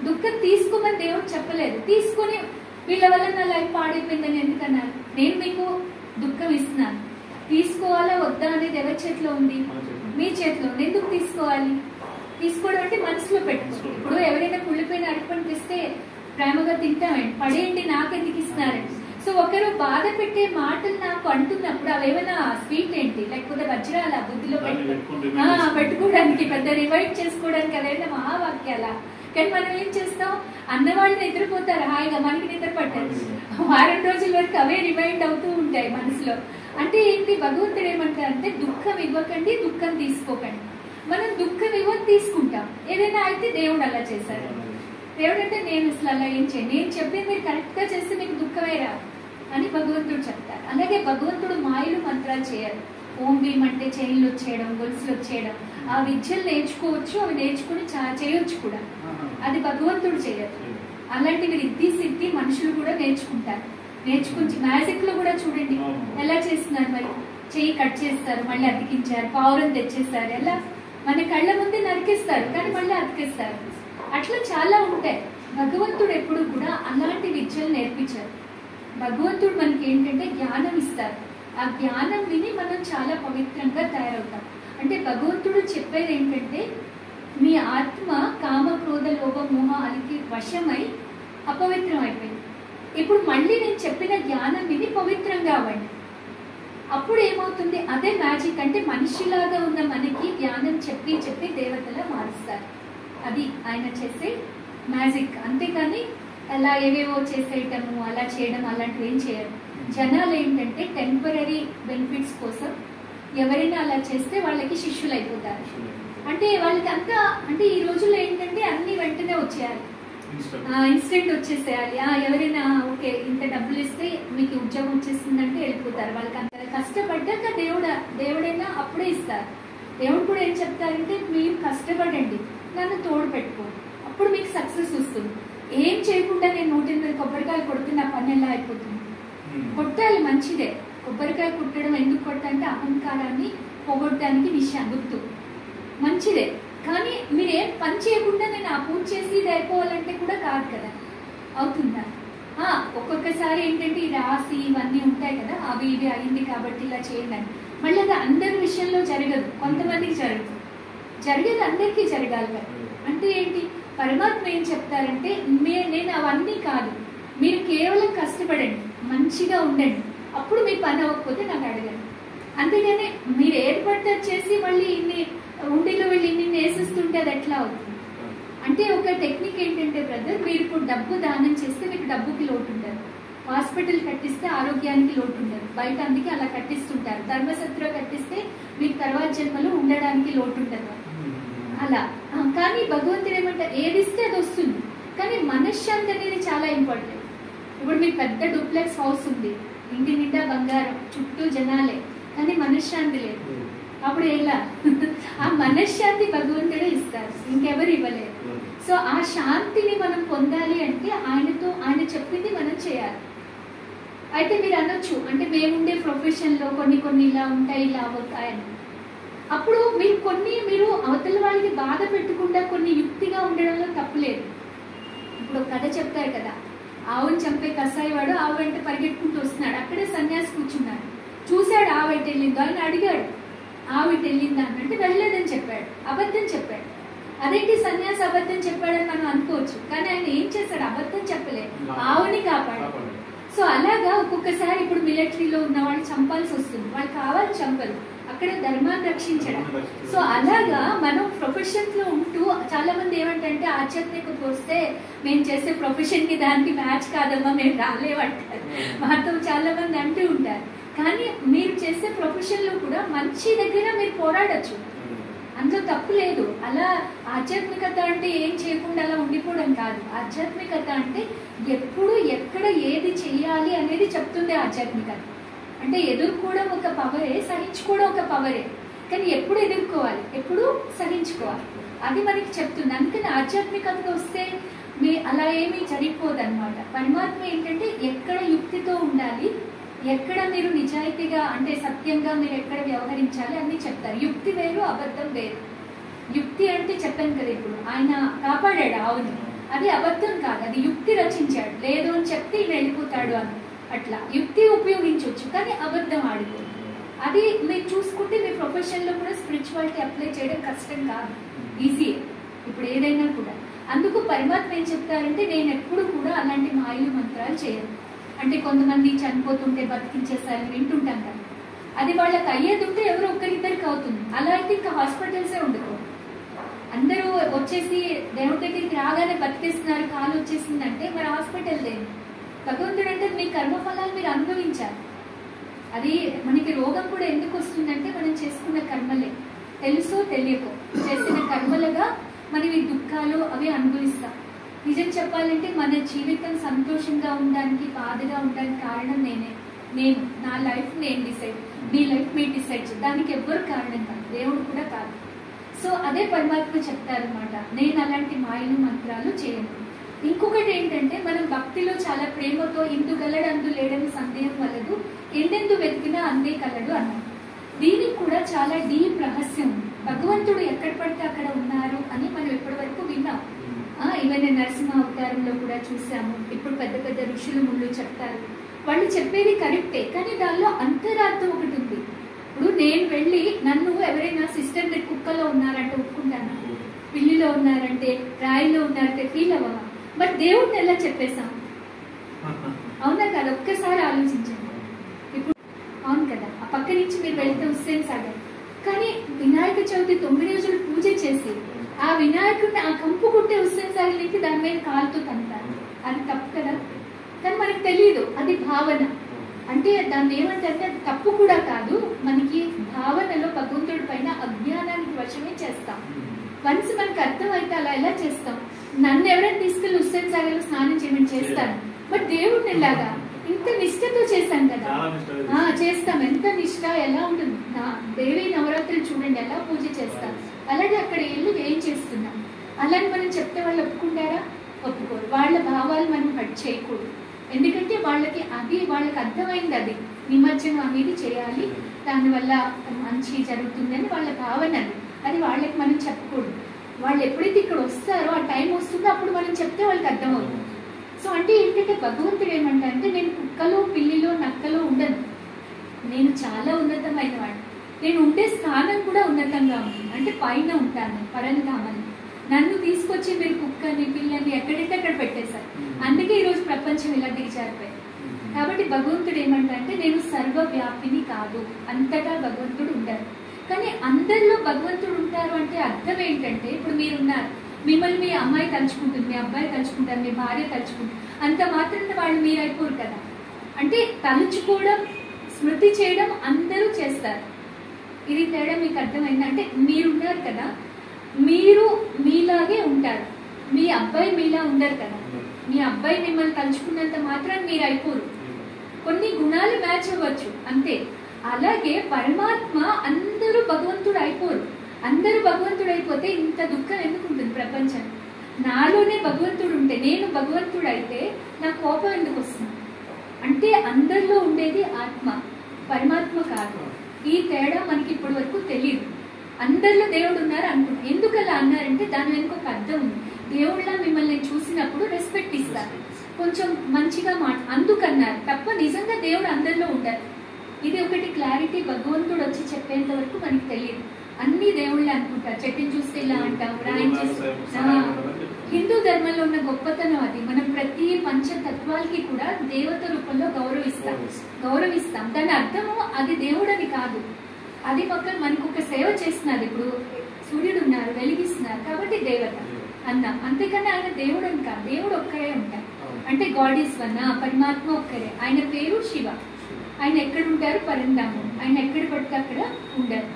దుఃఖం తీసుకోమని దేవుడు చెప్పలేదు. తీసుకుని వీళ్ళ వల్ల నా లైఫ్ పాడైపోయిందని ఎందుకన్నారు? నేను మీకు దుఃఖం ఇస్తున్నాను, తీసుకోవాలా వద్దా అనేది ఎవరి చేతిలో ఉంది? మీ చేతిలో ఉంది. ఎందుకు తీసుకోవాలి? తీసుకోవడం అంటే మనసులో పెట్టుకో. ఇప్పుడు ఎవరైనా కుళ్ళిపోయిన అరపని తెస్తే ప్రేమగా తింటామండి, పడేయండి నాకెందుకు ఇస్తున్నారండి. సో ఒకరు బాధ పెట్టే మాటలు నాకు అంటున్నప్పుడు అవేమైనా స్వీట్ ఏంటి, లేకపోతే వజ్రాల బుద్ధిలో పెట్టుకోవడానికి, పెద్ద రివైడ్ చేసుకోవడానికి అవేమైనా మహావాక్యాల? కానీ మనం ఏం చేస్తాం, అన్నవాళ్ళు నిద్రపోతారు హాయిగా, మనకి నిద్ర పట్టదు. వారం రోజుల వరకు అవే రివైండ్ అవుతూ ఉంటాయి మనసులో. అంటే ఏంటి, భగవంతుడు ఏమంటారంటే దుఃఖం ఇవ్వకండి, దుఃఖం తీసుకోకండి. మనం దుఃఖం ఇవ్వని తీసుకుంటాం. ఏదైనా అయితే దేవుడు అలా చేశారు. దేవుడు అంటే నేను అసలు అలా ఏం చేయను, నేను చెప్పింది మీరు కరెక్ట్ గా చేస్తే మీకు దుఃఖమే రాదు అని భగవంతుడు చెప్తారు. అలాగే భగవంతుడు మాయలు మంత్రాలు చేయరు. ఓం భీమ్ అంటే చైన్లు వచ్చేయడం, గొలుసులు వచ్చేయడం, ఆ విద్యలు నేర్చుకోవచ్చు, అవి నేర్చుకుని చేయొచ్చు కూడా. అది భగవంతుడు చేయరు. అలాంటివి రిద్ధి సిద్ధి మనుషులు కూడా నేర్చుకుంటారు. నేర్చుకుని మ్యాజిక్ లో కూడా చూడండి ఎలా చేస్తున్నారు. మరి చెయ్యి కట్ చేస్తారు, మళ్ళీ అతికించారు, పావురం తెచ్చేస్తారు, ఎలా మన కళ్ళ ముందే నరికేస్తారు కానీ మళ్ళీ అతికిస్తారు. అట్లా చాలా ఉంటాయి. భగవంతుడు ఎప్పుడు కూడా అలాంటి విద్యలు నేర్పించారు. భగవంతుడు మనకి ఏంటంటే జ్ఞానం ఇస్తారు. ఆ జ్ఞానం విని మనం చాలా పవిత్రంగా తయారవుతాం. అంటే భగవంతుడు చెప్పేది ఏంటంటే మీ ఆత్మ కామ క్రోధ లోభ మోహాలకి వశమై అపవిత్రం అయిపోయింది. ఇప్పుడు మళ్ళీ నేను చెప్పిన జ్ఞానం విని పవిత్రంగా అవ్వండి. అప్పుడు ఏమవుతుంది, అదే మ్యాజిక్. అంటే మనిషిలాగా ఉన్న మనకి జ్ఞానం చెప్పి చెప్పి దేవతలా మారుస్తారు. అది ఆయన చేసే మ్యాజిక్. అంతేకాని అలా ఏవేవో చేసేయటము, అలా చేయడం అలాంటివి ఏం చేయరు. జనాలు ఏంటంటే టెంపరీ బెనిఫిట్స్ కోసం ఎవరైనా అలా చేస్తే వాళ్ళకి శిష్యులు అయిపోతారు. అంటే వాళ్ళకి అంతా, అంటే ఈ రోజుల్లో ఏంటంటే అన్ని వెంటనే వచ్చేయాలి, ఇన్స్టెంట్ వచ్చేసేయాలి. ఎవరైనా ఓకే ఇంత డబ్బులు ఇస్తే మీకు ఉద్యోగం వచ్చేస్తుందంటే వెళ్ళిపోతారు. వాళ్ళకి అంత కష్టపడ్డాక దేవుడైనా అప్పుడే ఇస్తారు. దేవుడు కూడా ఏం చెప్తారంటే మీరు కష్టపడండి, నన్ను తోడు పెట్టుకో, అప్పుడు మీకు సక్సెస్ వస్తుంది. ఏం చేయకుండా నేను 108 కొబ్బరికాయలు కొడితే నా పని ఎలా అయిపోతుంది? కొట్టాలి, మంచిదే. కొబ్బరికాయ కుట్టడం ఎందుకు కొట్టాలంటే అహంకారాన్ని పోగొట్టడానికి విషయం గుర్తు, మంచిదే. కానీ మీరేం పని చేయకుండా నేను ఆ పూజ చేసి ఇది అయిపోవాలంటే కూడా కాదు కదా, అవుతుందా? ఒక్కొక్కసారి ఏంటంటే ఈ రాసి ఇవన్నీ ఉంటాయి కదా, అవి ఇవి అయింది కాబట్టి ఇలా చేయండి అని. మళ్ళీ అది అందరి విషయంలో జరగదు, కొంతమందికి జరుగుతుంది. జరిగేది అందరికీ జరగాలి కదా. అంటే ఏంటి, పరమాత్మ ఏం చెప్తారంటే నేను అవన్నీ కాదు, మీరు కేవలం కష్టపడండి, మంచిగా ఉండండి, అప్పుడు మీ పని అవ్వకపోతే నాకు అడగండి. అంతేగాని మీరు ఏర్పడితే చేసి మళ్ళీ ఇన్ని ఉండిలో వెళ్ళి ఇన్ని వేసిస్తుంటే అది ఎట్లా అవుతుంది? అంటే ఒక టెక్నిక్ ఏంటంటే బ్రదర్, మీరు ఇప్పుడు డబ్బు దానం చేస్తే మీకు డబ్బుకి లోటు ఉంటుంది. హాస్పిటల్ కట్టిస్తే ఆరోగ్యానికి లోటు ఉండదు, బయట అందుకే అలా కట్టిస్తుంటారు. ధర్మసత్ర కట్టిస్తే మీకు తర్వాత జన్మలో ఉండడానికి లోటు ఉండదు అలా. కానీ భగవంతుడు ఏమంటారు, ఏది ఇస్తే అది వస్తుంది, కానీ మనశ్శాంతి అనేది చాలా ఇంపార్టెంట్. ఇప్పుడు మీకు పెద్ద డూప్లెక్స్ హౌస్ ఉంది, ఇంటి నిండా బంగారం, చుట్టూ జనాలే, కానీ మనశ్శాంతి లేదు, అప్పుడు ఎలా? ఆ మనశ్శాంతి భగవంతుడే ఇస్తారు, ఇంకెవరు ఇవ్వలేరు. సో ఆ శాంతిని మనం పొందాలి అంటే ఆయన చెప్పింది మనం చేయాలి. అయితే మీరు అనొచ్చు, అంటే మేముండే ప్రొఫెషన్లో కొన్ని ఇలా ఉంటాయి, ఇలా అవుతాయని. అప్పుడు మీరు అవతల వాళ్ళకి బాధ పెట్టకుండా కొన్ని యుక్తిగా ఉండడంలో తప్పులేదు. ఇప్పుడు కథ చెప్తారు కదా, ఆవుని చంపే కసాయి వాడు ఆవు వెంట పరిగెట్టుకుంటూ వస్తున్నాడు, అక్కడే సన్యాసి కూర్చున్నాడు, చూశాడు ఆవు ఎటు వెళ్ళిందో, ఆయన అడిగాడు ఆవు ఇటు వెళ్ళిందా అంటే వెళ్ళలేదని చెప్పాడు, అబద్ధం చెప్పాడు. అదేంటి సన్యాసి అబద్ధం చెప్పాడని మనం అనుకోవచ్చు, కానీ ఆయన ఏం చేశాడు, అబద్ధం చెప్పలేదు, ఆవుని కాపాడు. సో అలాగా ఒక్కొక్కసారి ఇప్పుడు మిలిటరీలో ఉన్న వాళ్ళు చంపాల్సి వస్తుంది, వాళ్ళు కావాలి చంపరు, అక్కడ ధర్మాన్ని రక్షించడం. సో అలాగా మనం ప్రొఫెషన్స్ లో ఉంటూ చాలా మంది ఏమంటే ఆధ్యాత్మికత వస్తే మేము చేసే ప్రొఫెషన్ కి దానికి మ్యాచ్ కాదమ్మా, మేము రాలేమంటారు, మాతో చాలా మంది అంటూ ఉంటారు. కానీ మీరు చేసే ప్రొఫెషన్ లో కూడా మంచి దగ్గర మీరు పోరాడచ్చు, అందులో తప్పు లేదు. అలా ఆధ్యాత్మికత అంటే ఏం చేయకుండా అలా ఉండిపోవడం కాదు. ఆధ్యాత్మికత అంటే ఎప్పుడు ఎక్కడ ఏది చెయ్యాలి అనేది చెప్తుంది ఆధ్యాత్మికత. అంటే ఎదుర్కోవడం ఒక పవరే, సహించుకోవడం ఒక పవరే, కానీ ఎప్పుడు ఎదుర్కోవాలి, ఎప్పుడు సహించుకోవాలి, అది మనకి చెప్తుంది. అందుకని ఆధ్యాత్మికతకు వస్తే అలా ఏమీ జరిగిపోదు అనమాట. పరమాత్మ ఏంటంటే ఎక్కడ యుక్తితో ఉండాలి, ఎక్కడ మీరు నిజాయితీగా అంటే సత్యంగా మీరు ఎక్కడ వ్యవహరించాలి అన్ని చెప్తారు. యుక్తి వేరు, అబద్ధం వేరు. యుక్తి అంటే చెప్పాను కదా, ఇప్పుడు ఆయన కాపాడాడు ఆవుని, అది అబద్ధం కాదు, అది యుక్తి రచించాడు. లేదు అని చెప్తే ఈయన వెళ్ళిపోతాడు అని, అట్లా యుక్తి ఉపయోగించవచ్చు, కానీ అబద్ధం ఆడిపోదు. అది మీరు చూసుకుంటే మీ ప్రొఫెషన్ లో కూడా స్పిరిచువాలిటీ అప్లై చేయడం కష్టం కాదు, ఈజీ ఇప్పుడు ఏదైనా కూడా. అందుకు పరమాత్మ ఏం చెప్తారంటే నేను ఎప్పుడు కూడా అలాంటి మాయలు మంత్రాలు చేయను. అంటే కొంతమంది చనిపోతుంటే బతికించేసారని వింటుంటాం కదా, అది వాళ్ళకి అయ్యేది ఉంటే ఎవరో ఒక్కరిద్దరికి అవుతుంది, అలా అయితే ఇంకా హాస్పిటల్సే ఉండదు. అందరూ వచ్చేసి దేవుడి దగ్గరికి రాగానే బతికేస్తున్నారు, కాలు వచ్చేసిందంటే మరి హాస్పిటల్ లేదు. భగవంతుడు అంటే మీ కర్మఫలాలు మీరు అనుభవించాలి. అది మనకి రోగం కూడా ఎందుకు వస్తుందంటే మనం చేసుకున్న కర్మలే, తెలుసో తెలియకో చేసిన కర్మలుగా మనం ఈ దుఃఖాలు అవి అనుభవిస్తాం. నిజం చెప్పాలంటే మన జీవితం సంతోషంగా ఉండడానికి, బాధగా ఉండడానికి కారణం నేను నా లైఫ్ నేను డిసైడ్, మీ లైఫ్ మీరు డిసైడ్ చేయాలి, దానికి ఎవ్వరు కారణం కాదు, దేవుడు కూడా కాదు. సో అదే పరమాత్మ చెప్తారనమాట, నేను అలాంటి మాయలు మంత్రాలు చేయను. ఇంకొకటి ఏంటంటే మనం భక్తిలో చాలా ప్రేమతో ఇందు గలడు అందు లేడని సందేహం వలదు, ఎందెందు వెతికినా అందే కలడు అన్నాడు. దీనికి కూడా చాలా డీప్ రహస్యం ఉంది. భగవంతుడు ఎక్కడ పడితే అక్కడ ఉన్నారు అని మనం ఇప్పటి వరకు విన్నాం. ఇవన్నీ నరసింహ అవతారంలో కూడా చూసాము. ఇప్పుడు పెద్ద పెద్ద ఋషులు ముళ్ళు చెప్తారు, వాళ్ళు చెప్పేది కరెక్టే, కానీ దానిలో అంతరార్థం ఒకటి ఉంది. ఇప్పుడు నేను వెళ్ళి నన్ను ఎవరైనా సిస్టర్ మీరు కుక్కలో ఉన్నారంటే ఒప్పుకుంటాను, పిల్లిలో ఉన్నారంటే, రాయిలో ఉన్నారంటే ఫీల్ అవ్వవా? బట్ దేవుడిని ఎలా చెప్పేశాం? అవునా కదా, ఒక్కసారి ఆలోచించండి. ఇప్పుడు అవును కదా, ఆ పక్క నుంచి మీరు వెళ్తే హుస్సేన్ సాగర్, కానీ వినాయక చవితి 9 రోజులు పూజ చేసి ఆ వినాయకుడిని ఆ కంపు కుట్టే హుస్సేన్ సాగర్ నుంచి దాని మీద కాలుతో తంటారు, అది తప్పు కదా. కానీ మనకి తెలియదు, అది భావన. అంటే దాన్ని ఏమంటారంటే అది తప్పు కూడా కాదు, మనకి భావనలో భగవంతుడి పైన అజ్ఞానానికి వశమే చేస్తాం. వన్స్ మనకు అర్థమైతే అలా ఎలా చేస్తాం? నన్ను ఎవరైనా తీసుకెళ్లి హుస్సేన్ సాగర్ లో స్నానం చేయమని చేస్తాను, బట్ దేవుడిని ఎలాగా ఇంత నిష్ఠతో చేశాను కదా, చేస్తాం. ఎంత నిష్ఠ ఎలా ఉంటుంది, దేవి నవరాత్రులు చూడండి ఎలా పూజ చేస్తాం, అలాగే అక్కడ ఇల్లు ఏం చేస్తున్నాం. అలాని మనం చెప్తే వాళ్ళు ఒప్పుకుంటారా? ఒప్పుకోరు. వాళ్ళ భావాలు మనం హట్ చేయకూడదు, ఎందుకంటే వాళ్ళకి అర్థమైంది, అది నిమజ్జనం అనేది చేయాలి, దానివల్ల మంచి జరుగుతుందని వాళ్ళ భావన, అది వాళ్ళకి మనం చెప్పకూడదు. వాళ్ళు ఎప్పుడైతే ఇక్కడ వస్తారో ఆ టైం వస్తుందో అప్పుడు మనం చెప్తే వాళ్ళకి అర్థమవుతుంది. సో అంటే ఏంటంటే భగవంతుడు ఏమంటే నేను కుక్కలో, పిల్లిలో, నక్కలో ఉండను, నేను చాలా ఉన్నతమైన వాడు, నేను ఉండే స్థానం కూడా ఉన్నతంగా ఉంటుంది, అంటే పైన ఉంటాను, పరంధామని. నన్ను తీసుకొచ్చి మీరు కుక్కని, పిల్లని ఎక్కడంటే అక్కడ పెట్టేశారు, అందుకే ఈరోజు ప్రపంచం ఇలా దిగజారిపోయింది. కాబట్టి భగవంతుడు ఏమంటే నేను సర్వవ్యాపిని కాదు, అంతటా భగవంతుడు ఉండరు. కానీ అందరిలో భగవంతుడు ఉంటారు అంటే అర్థం ఏంటంటే, ఇప్పుడు మీరున్నారు, మిమ్మల్ని మీ అమ్మాయి తలుచుకుంటుంది, మీ అబ్బాయి తలుచుకుంటారు, మీ భార్య తలుచుకుంటారు, అంత మాత్రం వాళ్ళు మీరైపోరు కదా. అంటే తలుచుకోవడం, స్మృతి చేయడం అందరూ చేస్తారు. ఇది తేడా మీకు అర్థమైంది? అంటే మీరున్నారు కదా, మీరు మీలాగే ఉంటారు. మీ అబ్బాయి మీలా ఉండరు కదా. మీ అబ్బాయి మిమ్మల్ని తలుచుకున్నంత మాత్రం మీరు అయిపోరు. కొన్ని గుణాలు మ్యాచ్ అవ్వచ్చు అంతే. అలాగే పరమాత్మ అందరూ భగవంతుడు అయిపోరు. అందరూ భగవంతుడు అయిపోతే ఇంత దుఃఖం ఎందుకు ఉంటుంది ప్రపంచం? నాలోనే భగవంతుడు ఉంటే, నేను భగవంతుడు అయితే నా కోపం ఎందుకు వస్తుంది? అంటే అందరిలో ఉండేది ఆత్మ, పరమాత్మ కాదు. ఈ తేడా మనకి ఇప్పటి వరకు తెలియదు. అందరిలో దేవుడు ఉన్నారు అనుకుంటాం. ఎందుకు అలా అన్నారంటే దాని వెనుక ఒక అర్థం ఉంది. దేవుళ్ళ మిమ్మల్ని చూసినప్పుడు రెస్పెక్ట్ ఇస్తారు, కొంచెం మంచిగా అందుకన్నారు తప్ప నిజంగా దేవుడు అందరిలో ఉండరు. ఇది ఒకటి క్లారిటీ. భగవంతుడు వచ్చి చెప్పేంత వరకు మనకి తెలియదు. అన్ని దేవుళ్ళే అనుకుంటారు. చెట్టుని చూస్తే ఇలా అంటాం, రాయిని చూస్తే. హిందూ ధర్మంలో ఉన్న గొప్పతనం అది. మనం ప్రతి పంచతత్వాలకి కూడా దేవత రూపంలో గౌరవిస్తాం. దాని అర్థము అది దేవుడని కాదు. అది పక్కన మనకు ఒక సేవ చేస్తున్నారు. ఇప్పుడు సూర్యుడు ఉన్నారు, వెలిగిస్తున్నారు కాబట్టి దేవత అన్నాం. అంతేకాని ఆయన దేవుడు అని కాదు. దేవుడు ఒక్కరే ఉంటారు. అంటే గాడ్ ఈజ్ వన్, పరమాత్మ ఒక్కరే. ఆయన పేరు శివ. ఆయన ఎక్కడ ఉంటారు? పరంధామం. ఆయన ఎక్కడ పడితే అక్కడ ఉండరు.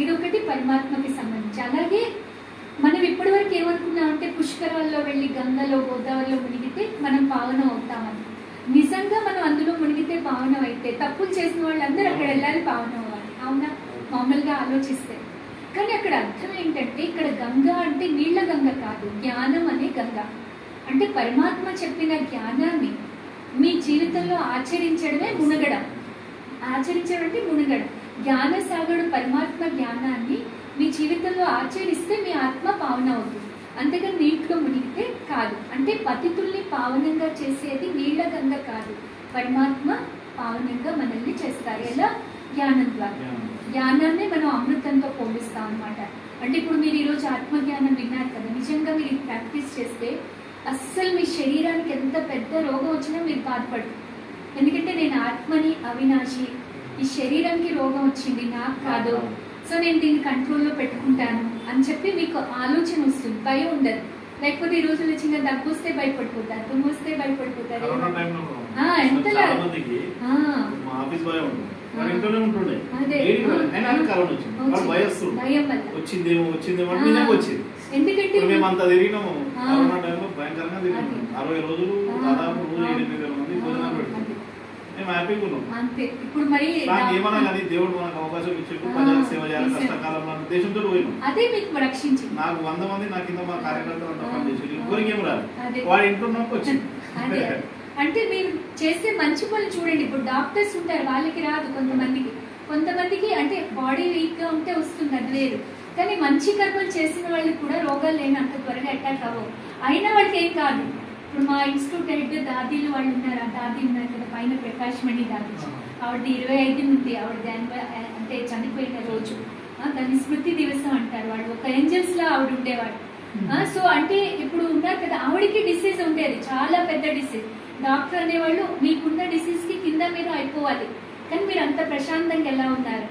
ఇదొకటి పరమాత్మకి సంబంధించి. అలాగే మనం ఇప్పటి వరకు ఏమనుకున్నామంటే పుష్కరాల్లో వెళ్ళి గంగలో, గోదావరిలో మునిగితే మనం పావనం అవుతామని. నిజంగా మనం అందులో మునిగితే పావనం అయితే తప్పులు చేసిన వాళ్ళందరూ అక్కడ వెళ్ళాలి, పావనం అవ్వాలి. అవునా? మామూలుగా ఆలోచిస్తే. కానీ అక్కడ అర్థం ఏంటంటే ఇక్కడ గంగ అంటే నీళ్ల గంగ కాదు, జ్ఞానం అనే గంగ. అంటే పరమాత్మ చెప్పిన జ్ఞానాన్ని మీ జీవితంలో ఆచరించడమే మునగడం. ఆచరించడం అంటే మునగడం. జ్ఞానసాగరుడు పరమాత్మ జ్ఞానాన్ని మీ జీవితంలో ఆచరిస్తే మీ ఆత్మ పావన అవుతుంది. అంతేగాని నీటిలో మునిగితే కాదు. అంటే పతితుల్ని పావనంగా చేసేది నీళ్ల గంగ కాదు, పరమాత్మ పావనంగా మనల్ని చేస్తారు. ఎలా? జ్ఞానం ద్వారా. జ్ఞానాన్ని మనం అమృతంతో పోలిస్తాం అనమాట. అంటే ఇప్పుడు మీరు ఈరోజు ఆత్మజ్ఞానం విన్నారు కదా, నిజంగా మీరు ప్రాక్టీస్ చేస్తే అస్సలు మీ శరీరానికి ఎంత పెద్ద రోగం వచ్చినా మీరు బాధపడరు. ఎందుకంటే నేను ఆత్మని, అవినాశి, ఈ శరీరానికి రోగం వచ్చింది నాకు కాదు, సో నేను దీన్ని కంట్రోల్లో పెట్టుకుంటాను అని చెప్పి మీకు ఆలోచన వస్తుంది, భయం ఉండదు. లేకపోతే ఈ రోజుల్లో చిన్న దగ్గు వస్తే భయపడిపోతారు, దుమ్ము వస్తే భయపడిపోతారు. ఎంతలా ఎందుకంటే అంతే. ఇప్పుడు మరి అదే మీకు రక్షించింది. నాకు 100 మంది నా కింద మా కార్యకర్తలు. అంటే మీరు చేసే మంచి పనులు చూడండి. ఇప్పుడు డాక్టర్స్ ఉంటారు, వాళ్ళకి రాదు కొంతమందికి అంటే బాడీ వీక్ గా ఉంటే వస్తుంది, అది వేరు. కానీ మంచి కర్మలు చేసిన వాళ్ళకి కూడా రోగాలు లేని అంత త్వరగా అటాక్ అవ్వవు. అయినా వాళ్ళకి ఏం కాదు. ఇప్పుడు మా ఇన్స్టిట్యూట్ హెడ్ దాదీలు వాళ్ళు ఉన్నారు. ఆ దాది ఉన్నారు కదా పైన, ప్రకాష్ మణి దాది, ఆవిడ 25 ఉంది. ఆవిడ అంటే చనిపోయిన రోజు దాన్ని స్మృతి దివసం అంటారు. వాళ్ళు ఒక ఏంజల్స్ లా ఆవిడ ఉండేవాడు. సో అంటే ఇప్పుడు ఉన్నారు కదా, ఆవిడకి డిసీజ్ ఉండేది, చాలా పెద్ద డిసీజ్. డాక్టర్ అనేవాళ్ళు మీకున్న డిసీజ్ కి కింద మీద అయిపోవాలి, కానీ మీరు అంత ప్రశాంతంగా ఎలా ఉన్నారు?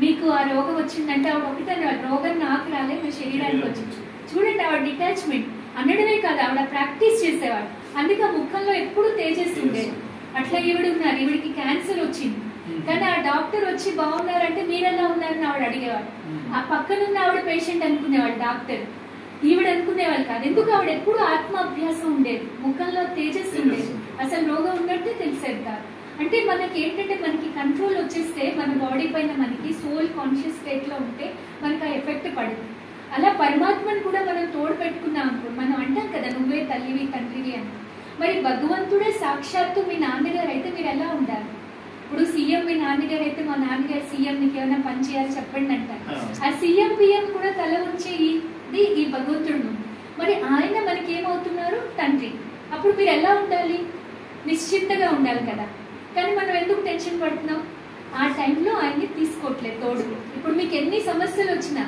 మీకు ఆ రోగం వచ్చిందంటే ఆవిడ ఒకటే రోగం నాకు రాలే, మీ శరీరానికి వచ్చింది. చూడండి ఆవిడ డిటాచ్మెంట్ అనడమే కాదు, ఆవిడ ప్రాక్టీస్ చేసేవాడు. అందుకే ఆ ముఖంలో ఎప్పుడు తేజస్సుండేది. అట్లా ఈవిడ ఉన్నారు, ఈవిడికి క్యాన్సర్ వచ్చింది, కానీ ఆ డాక్టర్ వచ్చి బాగున్నారంటే మీరెలా ఉన్నారని ఆవిడ అడిగేవాడు. ఆ పక్కనున్న ఆవిడ పేషెంట్ అనుకునేవాడు, డాక్టర్ ఈవిడ అనుకునేవాళ్ళు కాదు. ఎందుకు? ఆవిడ ఎప్పుడు ఆత్మాభ్యాసం ఉండేది, ముఖంలో తేజస్సు ఉండేది, అసలు రోగం ఉన్నట్టే తెలిసేది కాదు. అంటే మనకి ఏంటంటే మనకి కంట్రోల్ వచ్చేస్తే మన బాడీ పైన మనకి సోల్ కాన్షియస్ స్టేట్ లో ఉంటే మనకు ఆ ఎఫెక్ట్ పడదు. అలా పరమాత్మను కూడా మనం తోడు పెట్టుకున్నాం అనుకో, మనం అంటాం కదా నువ్వే తల్లివి తండ్రివి అని. మరి భగవంతుడే సాక్షాత్తు మీ నాన్నగారు అయితే మీరు ఎలా ఉండాలి? ఇప్పుడు సీఎం మీ నాన్నగారు అయితే మా నాన్నగారు సీఎం, నీకు ఏమైనా పని చేయాలి చెప్పండి అంటారు. ఆ సీఎం పిఎం కూడా తల ఉంచే ఈ భగవంతుడు. మరి ఆయన మనకి ఏమవుతున్నారు? తండ్రి. అప్పుడు మీరు ఎలా ఉండాలి? నిశ్చింతగా ఉండాలి కదా. కానీ మనం ఎందుకు టెన్షన్ పడుతున్నాం? ఆ టైంలో ఆయన్ని తీసుకోవట్లేదు తోడు. ఇప్పుడు మీకు ఎన్ని సమస్యలు వచ్చినా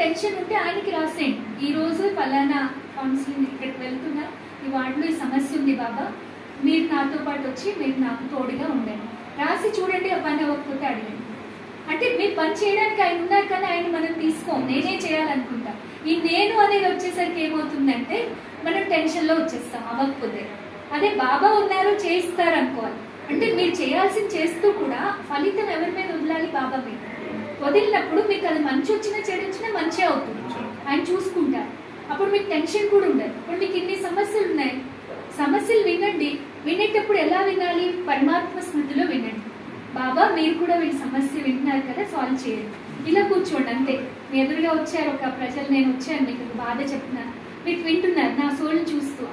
టెన్షన్ ఉంటే ఆయనకి రాసేయండి, ఈ రోజు ఫలానా కౌన్సిలింగ్ ఇక్కడికి వెళ్తున్నా, ఈ వార్డులో ఈ సమస్య ఉంది బాబా, మీరు నాతో పాటు వచ్చి మీరు నాకు తోడుగా ఉండండి. రాసి చూడండి, ఆ పని అవ్వకపోతే అడగండి. అంటే మీరు పని చేయడానికి ఆయన ఉన్నారు, కానీ ఆయన మనం తీసుకోం, నేనే చేయాలనుకుంటా. ఈ నేను అనేది వచ్చేసరికి ఏమవుతుందంటే మనం టెన్షన్లో వచ్చేస్తాం అవ్వకపోతే. అదే బాబా ఉన్నారు చేయిస్తారు అనుకోవాలి. అంటే మీరు చేయాల్సింది చేస్తూ కూడా ఫలితం ఎవరి మీద వదలాలి? బాబా మీద. వదిలినప్పుడు మీకు అది మంచి వచ్చినా చెడు వచ్చినా మంచి అవుతుంది, ఆయన చూసుకుంటారు. అప్పుడు మీకు టెన్షన్ కూడా ఉండదు. ఇప్పుడు మీకు ఇన్ని సమస్యలు ఉన్నాయి, సమస్యలు వినండి. వినేటప్పుడు ఎలా వినాలి? పరమాత్మ స్మృతిలో వినండి. బాబా మీరు కూడా వీళ్ళ సమస్య వింటున్నారు కదా, సాల్వ్ చేయండి. ఇలా కూర్చోండి అంతే. మీ ఎదురుగా వచ్చారు ఒక ప్రజలు, నేను వచ్చాను మీకు బాధ చెప్తున్నాను, మీరు వింటున్నారు నా సోల్ని చూస్తూ,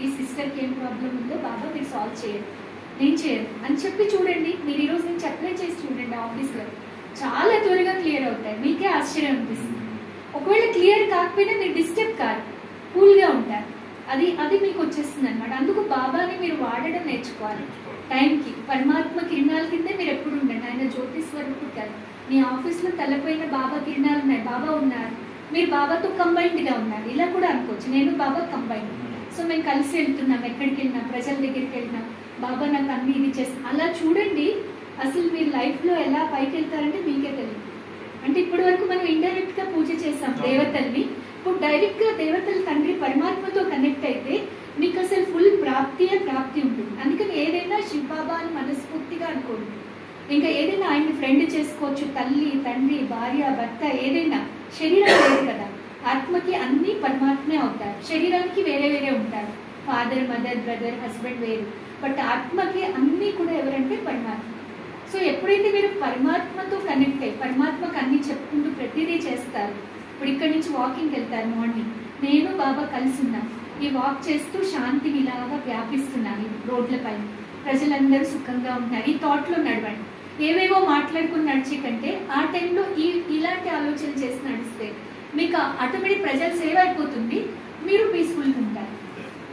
ఈ సిస్టర్కి ఏం ప్రాబ్లం ఉందో బాబా మీరు సాల్వ్ చేయండి, నేను చేయను అని చెప్పి చూడండి. మీరు ఈరోజు నుంచి అప్లై చేసి చూడండి ఆఫీస్లో, చాలా త్వరగా క్లియర్ అవుతాయి. మీకే ఆశ్చర్యం అనిపిస్తుంది. ఒకవేళ క్లియర్ కాకపోయినా మీరు డిస్టర్బ్ కాదు, కూల్గా ఉంటారు. అది మీకు వచ్చేస్తుంది అనమాట. అందుకు బాబాని మీరు వాడడం నేర్చుకోవాలి టైంకి. పరమాత్మ కిరణాల కిందే మీరు ఎప్పుడు ఉండండి. ఆయన జ్యోతి స్వరూపుడు కాదు. మీ ఆఫీస్లో తలపైన బాబా కిరణాలు ఉన్నాయి, బాబా ఉన్నారు, మీరు బాబాతో కంబైన్డ్గా ఉన్నారు. ఇలా కూడా అనుకోవచ్చు, నేను బాబా కంబైన్డ్. సో మేము కలిసి వెళ్తున్నాం, ఎక్కడికి వెళ్ళినా ప్రజల దగ్గరికి వెళ్ళినా బాబా నాకు అన్ని ఇది చేస్తాను. అలా చూడండి. అసలు మీరు లైఫ్లో ఎలా పైకి వెళ్తారంటే మీకే తెలియదు. అంటే ఇప్పటి వరకు మనం ఇండైరెక్ట్గా పూజ చేసాం దేవతల్ని. ఇప్పుడు డైరెక్ట్గా దేవతల తండ్రి పరమాత్మతో కనెక్ట్ అయితే మీకు అసలు ఫుల్ ప్రాప్తి ఉంటుంది. అందుకని ఏదైనా శివబాబా అని మనస్ఫూర్తిగా అనుకోండి. ఇంకా ఏదైనా ఆయన్ని ఫ్రెండ్ చేసుకోవచ్చు, తల్లి తండ్రి భార్య భర్త ఏదైనా. శరీరం లేదు కదా, ఆత్మకి అన్ని పరమాత్మే అవుతారు. శరీరానికి వేరే వేరే ఉంటారు, ఫాదర్ మదర్ బ్రదర్ హస్బెండ్ వేరు. బట్ ఆత్మకి అన్నీ కూడా ఎవరంటే పరమాత్మ. సో ఎప్పుడైతే మీరు పరమాత్మతో కనెక్ట్ అయ్యి పరమాత్మకు అన్ని చెప్పుకుంటూ ప్రతిదీ చేస్తారు. ఇప్పుడు ఇక్కడి నుంచి వాకింగ్కి వెళ్తారు మార్నింగ్, నేను బాబా కలిసి ఉన్నాను. ఈ వాక్ చేస్తూ శాంతిని ఇలాగా వ్యాపిస్తున్నాను రోడ్లపై, ప్రజలందరూ సుఖంగా ఉన్నారు. ఈ థాట్లో నడవండి. ఏవేవో మాట్లాడుకుని నడిచే కంటే ఆ టైంలో ఇలాంటి ఆలోచన చేసి నడిస్తే మీకు ఆటోమేటిక్ ప్రజల సేవ అయిపోతుంది, మీరు పీస్ఫుల్గా ఉంటారు.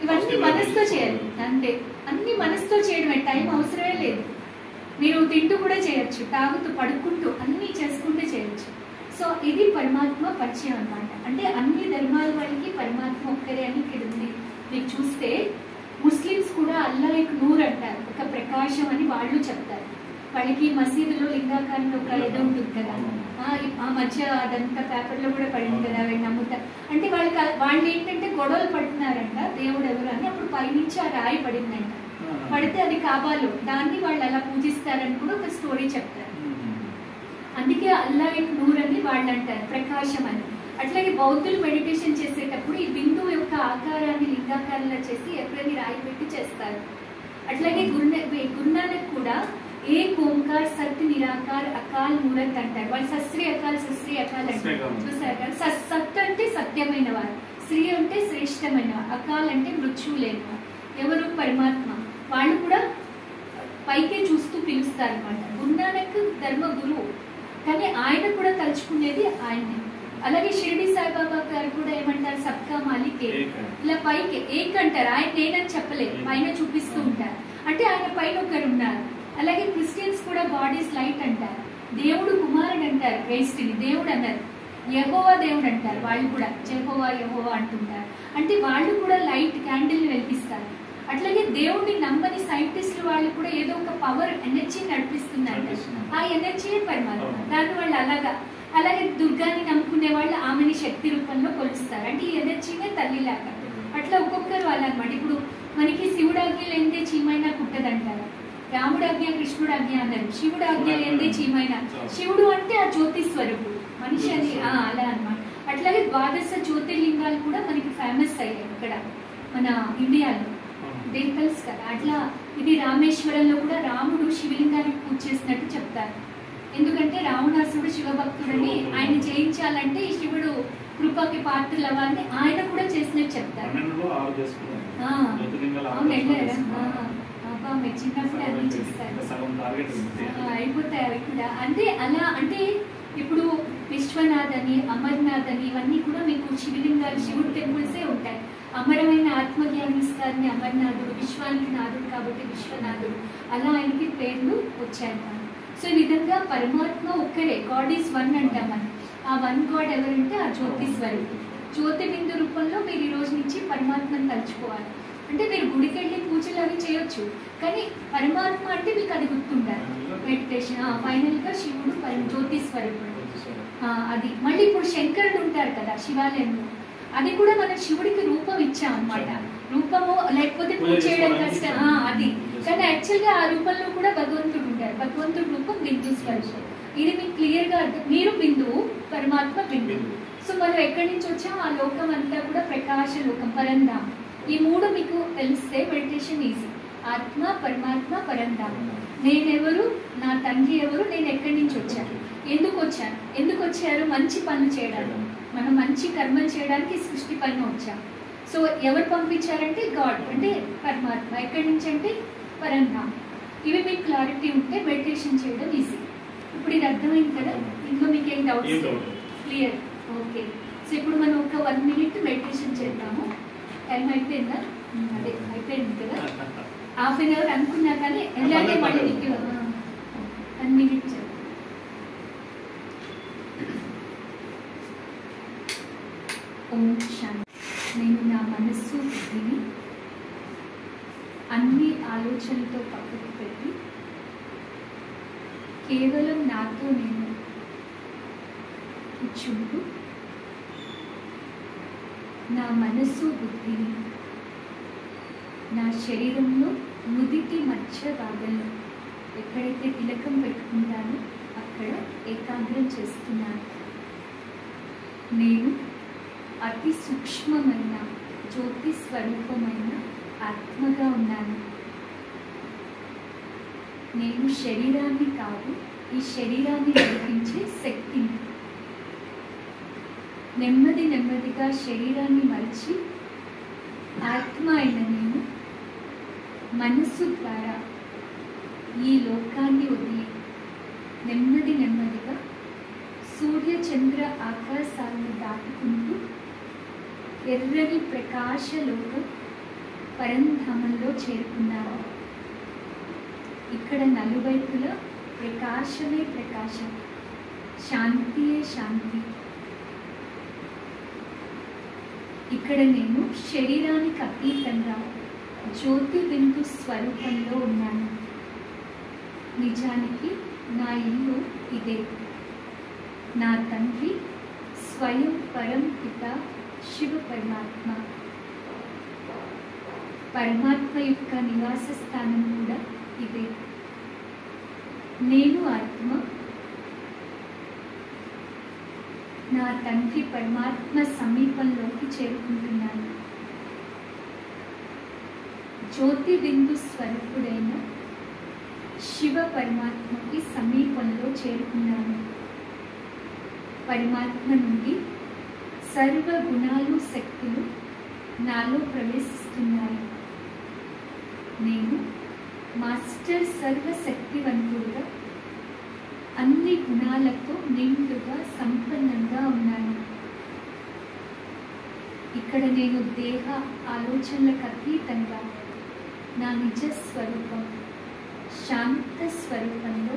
ఇవన్నీ మనసుతో చేయాలి అంతే. అన్ని మనసుతో చేయడమే, టైం అవసరమే లేదు. మీరు తింటూ కూడా చేయొచ్చు, తాగుతూ పడుకుంటూ అన్నీ చేసుకుంటూ చేయొచ్చు. సో ఇది పరమాత్మ పరిచయం అన్నమాట. అంటే అన్ని ధర్మాల వాళ్ళకి పరమాత్మ ఒక్కరే అని ఇక్కడ ఉంది. మీకు చూస్తే ముస్లిమ్స్ కూడా అల్లా ఒక నూర్ అంటారు, ఒక ప్రకాశం అని వాళ్ళు చెప్తారు. వాళ్ళకి మసీదులో లింగాకారంలో ఒక ఏదో ఉంటుంది కదా, ఆ మధ్య అదంతా పేపర్లో కూడా పడింది కదా, వాళ్ళు నమ్ముతారు. అంటే వాళ్ళు ఏంటంటే గొడవలు పడుతున్నారంట దేవుడు ఎవరు అని. అప్పుడు పైనుంచి ఆ రాయి పడిందంట, పడితే అది కాబాలో, దాన్ని వాళ్ళు అలా పూజిస్తారని కూడా ఒక స్టోరీ చెప్తారు. అందుకే అల్లా యొక్క నూర్ అని వాళ్ళు అంటారు, ప్రకాశం అని. అట్లాగే బౌద్ధులు మెడిటేషన్ చేసేటప్పుడు ఈ బిందువు యొక్క ఆకారాన్ని లింగాకారంలో చేసి ఎప్పుడైనా రాయి పెట్టి చేస్తారు. అట్లాగే గురునానక్ కూడా ఏ ఓంకార్ సత్ నిరాకార్ అకాల్ మూరత్ అంటారు. వాళ్ళు సశ్రీ అకాల్ అంటారు. చూసారు కదా, సత్ అంటే సత్యమైన వారు, శ్రీ అంటే శ్రేష్టమైన వారు, అకాల్ అంటే మృత్యువు లేని వారు. ఎవరు? పరమాత్మ. వాళ్ళు కూడా పైకే చూస్తూ పిలుస్తారు అనమాట. గురునానక్ ధర్మ గురువు, కానీ ఆయన కూడా తలుచుకునేది ఆయన్ని. అలాగే షిరిడి సాయిబాబా గారు కూడా ఏమంటారు? సబ్కా మాలిక్ ఏక్. ఇలా పైకి ఏక్ అంటారు, ఆయన నేనని చెప్పలేదు, పైన చూపిస్తూ ఉంటారు. అంటే ఆయన పైన ఒకరు ఉన్నారు. అలాగే క్రిస్టియన్స్ కూడా గాడ్ ఈజ్ లైట్ అంటారు, దేవుడు కుమారుడు అంటారు, క్రైస్ట్ని దేవుడు అన్నారు, యెహోవా దేవుడు అంటారు. వాళ్ళు కూడా యెహోవా అంటుంటారు. అంటే వాళ్ళు కూడా లైట్ క్యాండిల్ని వెలిగిస్తారు. అట్లాగే దేవుడిని నమ్మని సైంటిస్టులు వాళ్ళు కూడా ఏదో ఒక పవర్ ఎనర్జీ నడిపిస్తున్నారు, ఆ ఎనర్జీ పరమాత్మ. దాన్ని వాళ్ళు అలాగే దుర్గాని నమ్ముకునే వాళ్ళు ఆమెని శక్తి రూపంలో కొలుస్తారు. అంటే ఈ ఎనర్జీనే తల్లిలాగా. అట్లా ఒక్కొక్కరు వాళ్ళు అనమాట. ఇప్పుడు మనకి శివుడు ఆజ్ఞ లేనిదే చీమైనా కుట్టదంటారు, రాముడు ఆజ్ఞ కృష్ణుడు ఆజ్ఞ అన్నారు, శివుడు ఆజ్ఞ లేనిదే చీమైనా. శివుడు అంటే ఆ జ్యోతి స్వరూపుడు మనిషి అని అలా అనమాట. అట్లాగే ద్వాదశ జ్యోతిర్లింగాలు కూడా మనకి ఫేమస్ అయ్యాయి ఇక్కడ మన ఇండియాలో, దేని తెలుసు కదా. అట్లా ఇది రామేశ్వరంలో కూడా రాముడు శివలింగానికి పూజ చేసినట్టు చెప్తారు. ఎందుకంటే రావణాసుడు శివభక్తుడని, ఆయన జయించాలంటే ఈ శివుడు కృపకి పాత్రలు అవ్వాలని ఆయన కూడా చేసినట్టు చెప్తారు. అవును, వెళ్ళారా? మీరు చిన్నప్పుడు అన్ని చేస్తారు, అయిపోతాయి అవి కూడా. అంటే అలా అంటే ఇప్పుడు విశ్వనాథ్ అని అమర్నాథ్ అని ఇవన్నీ కూడా మీకు శివలింగాలు, శివుడు టెంపుల్సే ఉంటాయి. అమరమైన ఆత్మజ్ఞానం ఇస్తారని అమర్నాథుడు, విశ్వానికి నాథుడు కాబట్టి విశ్వనాథుడు, అలా ఆయనకి పేర్లు వచ్చాయన్నమాట. సో ఈ విధంగా పరమాత్మ ఒక్కరే, గాడ్ ఈజ్ వన్ అంటాం మనం. ఆ వన్ గాడ్ ఎవరంటే ఆ జ్యోతి స్వరూపుడు. జ్యోతి బిందు రూపంలో మీరు ఈ రోజు నుంచి పరమాత్మను తలుచుకోవాలి. అంటే మీరు గుడికి వెళ్ళి పూజలు అవి చేయొచ్చు, కానీ పరమాత్మ అంటే మీకు అది గుర్తుంటారు. మెడిటేషన్ ఫైనల్గా శివుడు జ్యోతి స్వరూపుడు. అది మళ్ళీ ఇప్పుడు శంకరుడు ఉంటారు కదా శివాలయంలో, అది కూడా మన శివుడికి రూపం ఇచ్చాం అన్నమాట. రూపము లేకపోతే పూజ చేయడం కష్టం అది, కానీ యాక్చువల్గా ఆ రూపంలో కూడా భగవంతుడు ఉంటారు. భగవంతుడు రూపం బిందు స్వరూపం. ఇది మీకు క్లియర్ గా అర్థం. మీరు బిందువు, పరమాత్మ బిందువు. సో మనం ఎక్కడి నుంచి వచ్చాం, ఆ లోకం అంతా కూడా ప్రకాశ లోకం, పరంధామం. ఈ మూడు మీకు తెలిస్తే మెడిటేషన్ ఈజీ. ఆత్మ, పరమాత్మ, పరంధామం. నేనెవరు, నా తండ్రి ఎవరు, నేను ఎక్కడి నుంచి వచ్చాను, ఎందుకు వచ్చాను, ఎందుకు వచ్చారు, మంచి పనులు చేయడానికి, మనం మంచి కర్మలు చేయడానికి సృష్టి పైన వచ్చాం. సో ఎవరు పంపించారంటే గాడ్, అంటే పరమాత్మ. ఎక్కడి నుంచి అంటే పరంధామం. ఇవి మీకు క్లారిటీ ఉంటే మెడిటేషన్ చేయడం ఈజీ. ఇప్పుడు ఇది అర్థమైంది కదా? ఇంట్లో మీకు ఏం డౌట్స్? క్లియర్? ఓకే. సో ఇప్పుడు మనం ఒక 1 minute మెడిటేషన్ చేద్దాము. టైం అయిపోయిందా? అదే అయిపోయింది కదా. ½ an hour అనుకున్నా కానీ ఎలాగే మళ్ళీ మీకు 1 minute చేద్దాం. ఓం శాంతి. నేను నా మనస్సు బుద్ధిని అన్ని ఆలోచనలతో పక్కకు పెట్టి కేవలం నాతో నేను కూర్చుంటూ నా మనస్సు బుద్ధిని నా శరీరంలో నుదిటి మధ్య భాగంలో ఎక్కడైతే తిలకం పెట్టుకుంటానో అక్కడ ఏకాగ్రం చేస్తున్నాను. నేను అతి సూక్ష్మమైన జ్యోతి స్వరూపమైన ఆత్మగా ఉన్నాను. నేను శరీరాన్ని కాదు, ఈ శరీరాన్ని నడిపించే శక్తిని. నెమ్మది నెమ్మదిగా శరీరాన్ని మరిచి ఆత్మ అయిన నేను మనస్సు ద్వారా ఈ లోకాన్ని వదిలి నెమ్మది నెమ్మదిగా సూర్య చంద్ర ఆకాశాలను దాటుకుంటూ ఎర్రని ప్రకాశ లోకం పరంధామంలో చేరుకున్నాను. ఇక్కడ నలువైపులా ప్రకాశమే ప్రకాశం, శాంతియే శాంతి. ఇక్కడ నేను శరీరానికి అతీతంగా జ్యోతి బిందు స్వరూపంలో ఉన్నాను. నిజానికి నా ఇల్లు ఇదే. నా తండ్రి స్వయం పరం పిత శివ పరమాత్మ. పరమాత్మ యొక్క నివాస స్థానం కూడా ఇదే. నేను ఆత్మ నా తండ్రి పరమాత్మ సమీపంలోకి చేరుకుంటున్నాను. జ్యోతి బిందు స్వరూపుడైన శివ పరమాత్మకి సమీపంలో చేరుకున్నాను. పరమాత్మ నుండి సర్వ గుణాలు శక్తులు నాలో ప్రవేశిస్తున్నాయి. నేను మాస్టర్ సర్వశక్తివంతుడుగా అన్ని గుణాలతో నిండుగా సంపన్నంగా ఉన్నాను. ఇక్కడ నేను దేహ ఆలోచనలకు అతీతంగా నా నిజ స్వరూపం శాంత స్వరూపంలో,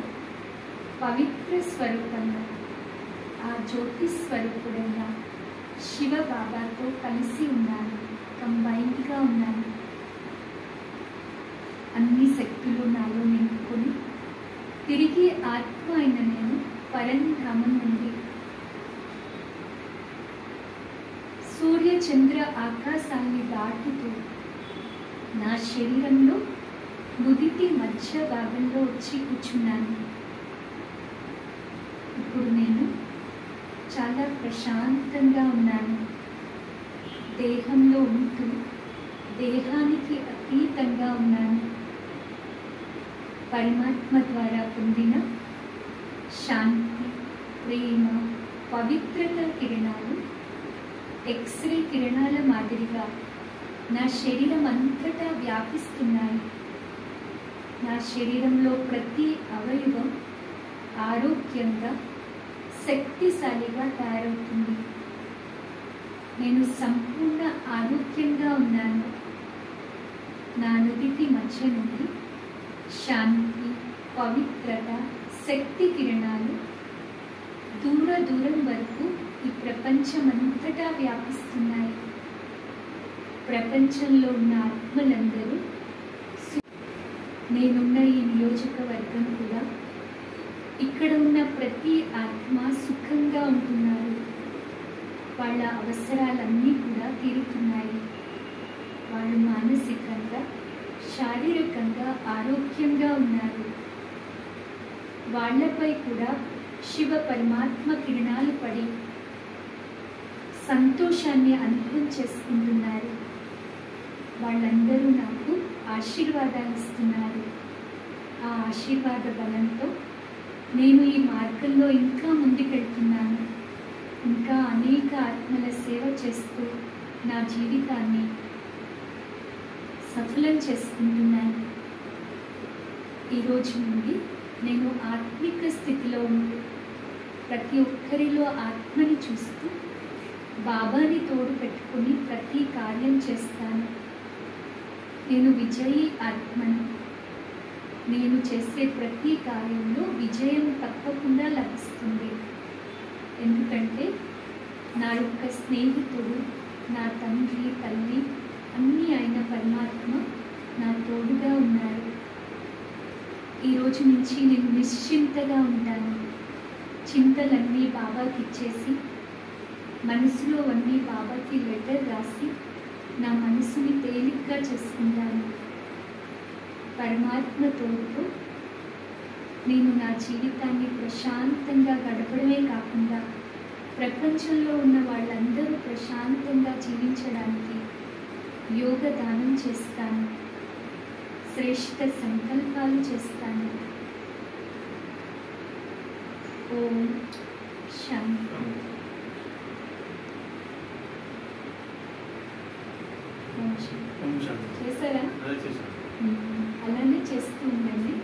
పవిత్ర స్వరూపంలో ఆ జ్యోతి స్వరూపుడైన శివ బాబాతో కలిసి ఉన్నాను, కంబైన్డ్గా ఉన్నాను. అన్ని శక్తులు నాలో నింపుకొని తిరిగి ఆత్మ అయిన నేను పరంధామం నుండి సూర్య చంద్ర ఆకాశాన్ని దాటుతూ నా శరీరంలో నుదిటి మధ్య భాగంలో వచ్చి కూర్చున్నాను. ఇప్పుడు నేను చాలా ప్రశాంతంగా ఉన్నాను. దేహంలో ఉంటూ దేహానికి అతీతంగా ఉన్నాను. పరమాత్మ ద్వారా పొందిన శాంతి, ప్రేమ, పవిత్రత కిరణాలు ఎక్స్రే కిరణాల మాదిరిగా నా శరీరం అంతటా వ్యాపిస్తున్నాయి. నా శరీరంలో ప్రతి అవయవం ఆరోగ్యంగా, శక్తిశాలిగా తయారవుతుంది. నేను సంపూర్ణ ఆరోగ్యంగా ఉన్నాను. నా నుదిటి మధ్య నుండి శాంతి, పవిత్రత, శక్తి కిరణాలు దూర దూరం వరకు ఈ ప్రపంచమంతటా వ్యాపిస్తున్నాయి. ప్రపంచంలో ఉన్న ఆత్మలందరూ, నేనున్న ఈ నియోజకవర్గం కూడా, ఇక్కడ ఉన్న ప్రతి ఆత్మ సుఖంగా ఉంటున్నారు. వాళ్ళ అవసరాలన్నీ కూడా తీరుతున్నాయి. వాళ్ళు మానసికంగా, శారీరకంగా ఆరోగ్యంగా ఉన్నారు. వాళ్ళపై కూడా శివ పరమాత్మ కిరణాలు పడి సంతోషాన్ని అనుభవం చేసుకుంటున్నారు. వాళ్ళందరూ నాకు ఆశీర్వాదాలు ఇస్తున్నారు. ఆ ఆశీర్వాద బలంతో నేను ఈ మార్గంలో ఇంకా ముందుకెళ్తున్నాను. ఇంకా అనేక ఆత్మల సేవ చేస్తూ నా జీవితాన్ని సఫలం చేసుకుంటున్నాను. ఈరోజు నుండి నేను ఆత్మిక స్థితిలో ఉంటూ ప్రతి ఒక్కరిలో ఆత్మని చూస్తూ బాబాని తోడు పెట్టుకుని ప్రతి కార్యం చేస్తాను. నేను విజయీ ఆత్మను. నేను చేసే ప్రతి కార్యంలో విజయం తప్పకుండా లభిస్తుంది. ఎందుకంటే నా యొక్క స్నేహితుడు, నా తండ్రి, తల్లి అన్నీ అయిన పరమాత్మ నా తోడుగా ఉన్నారు. ఈరోజు నుంచి నేను నిశ్చింతగా ఉంటాను. చింతలన్నీ బాబాకి ఇచ్చేసి, మనసులో అన్నీ బాబాకి లెటర్ రాసి నా మనసుని తేలిగ్గా చేసుకుంటాను. పరమాత్మ తోడుతో నేను నా జీవితాన్ని ప్రశాంతంగా గడపడమే కాకుండా ప్రపంచంలో ఉన్న వాళ్ళందరూ ప్రశాంతంగా జీవించడానికి యోగదానం చేస్తాను. శ్రేష్ఠ సంకల్పాలు చేస్తాను. ఓం శాంతి. చేశారా? అలానే చేస్తూ ఉండండి.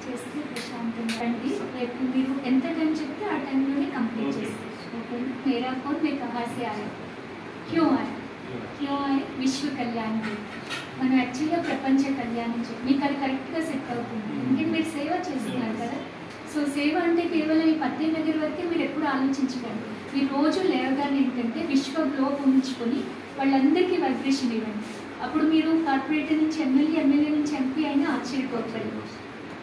చేస్తూ ప్రశాంతంగా రండి. రేపు మీరు ఎంత టైం చెప్తే ఆ టైంలోనే కంప్లీట్ చేస్తారు. ఓకే. मेरा कौन मैं कहाँ से आया, क्यों आए విశ్వ కళ్యాణ్. మనం యాక్చువల్గా ప్రపంచ కళ్యాణం మీకు అది కరెక్ట్గా సెట్ అవుతుంది. ఎందుకంటే మీరు సేవ చేస్తున్నారు కదా. సో సేవ అంటే కేవలం ఈ 18 దగ్గర వరకే మీరు ఎప్పుడు ఆలోచించకండి. మీరు రోజు లేవగానే ఏంటంటే విశ్వ గ్లోబ్ ఉంచుకొని వాళ్ళందరికీ వైబ్రేషన్ ఇవ్వండి. అప్పుడు మీరు కార్పొరేటర్ నుంచి ఎమ్మెల్యే నుంచి ఎంపీ అయినా ఆశ్చర్యపోతారు.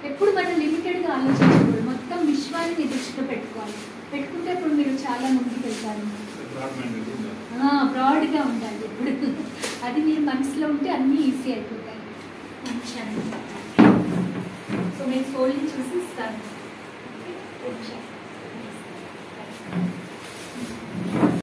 ఎప్పుడు మనం లిమిటెడ్గా ఆలోచించకూడదు. మొత్తం విశ్వాన్ని మీ దృష్టిలో పెట్టుకుంటే అప్పుడు మీరు చాలా ముందుకు వెళ్తారు. బ్రాడ్గా ఉండాలి ఎప్పుడు. అది మీరు మనసులో ఉంటే అన్నీ ఈజీ అయిపోతాయి. సో నేను సోల్ని చూసి ఇస్తాను.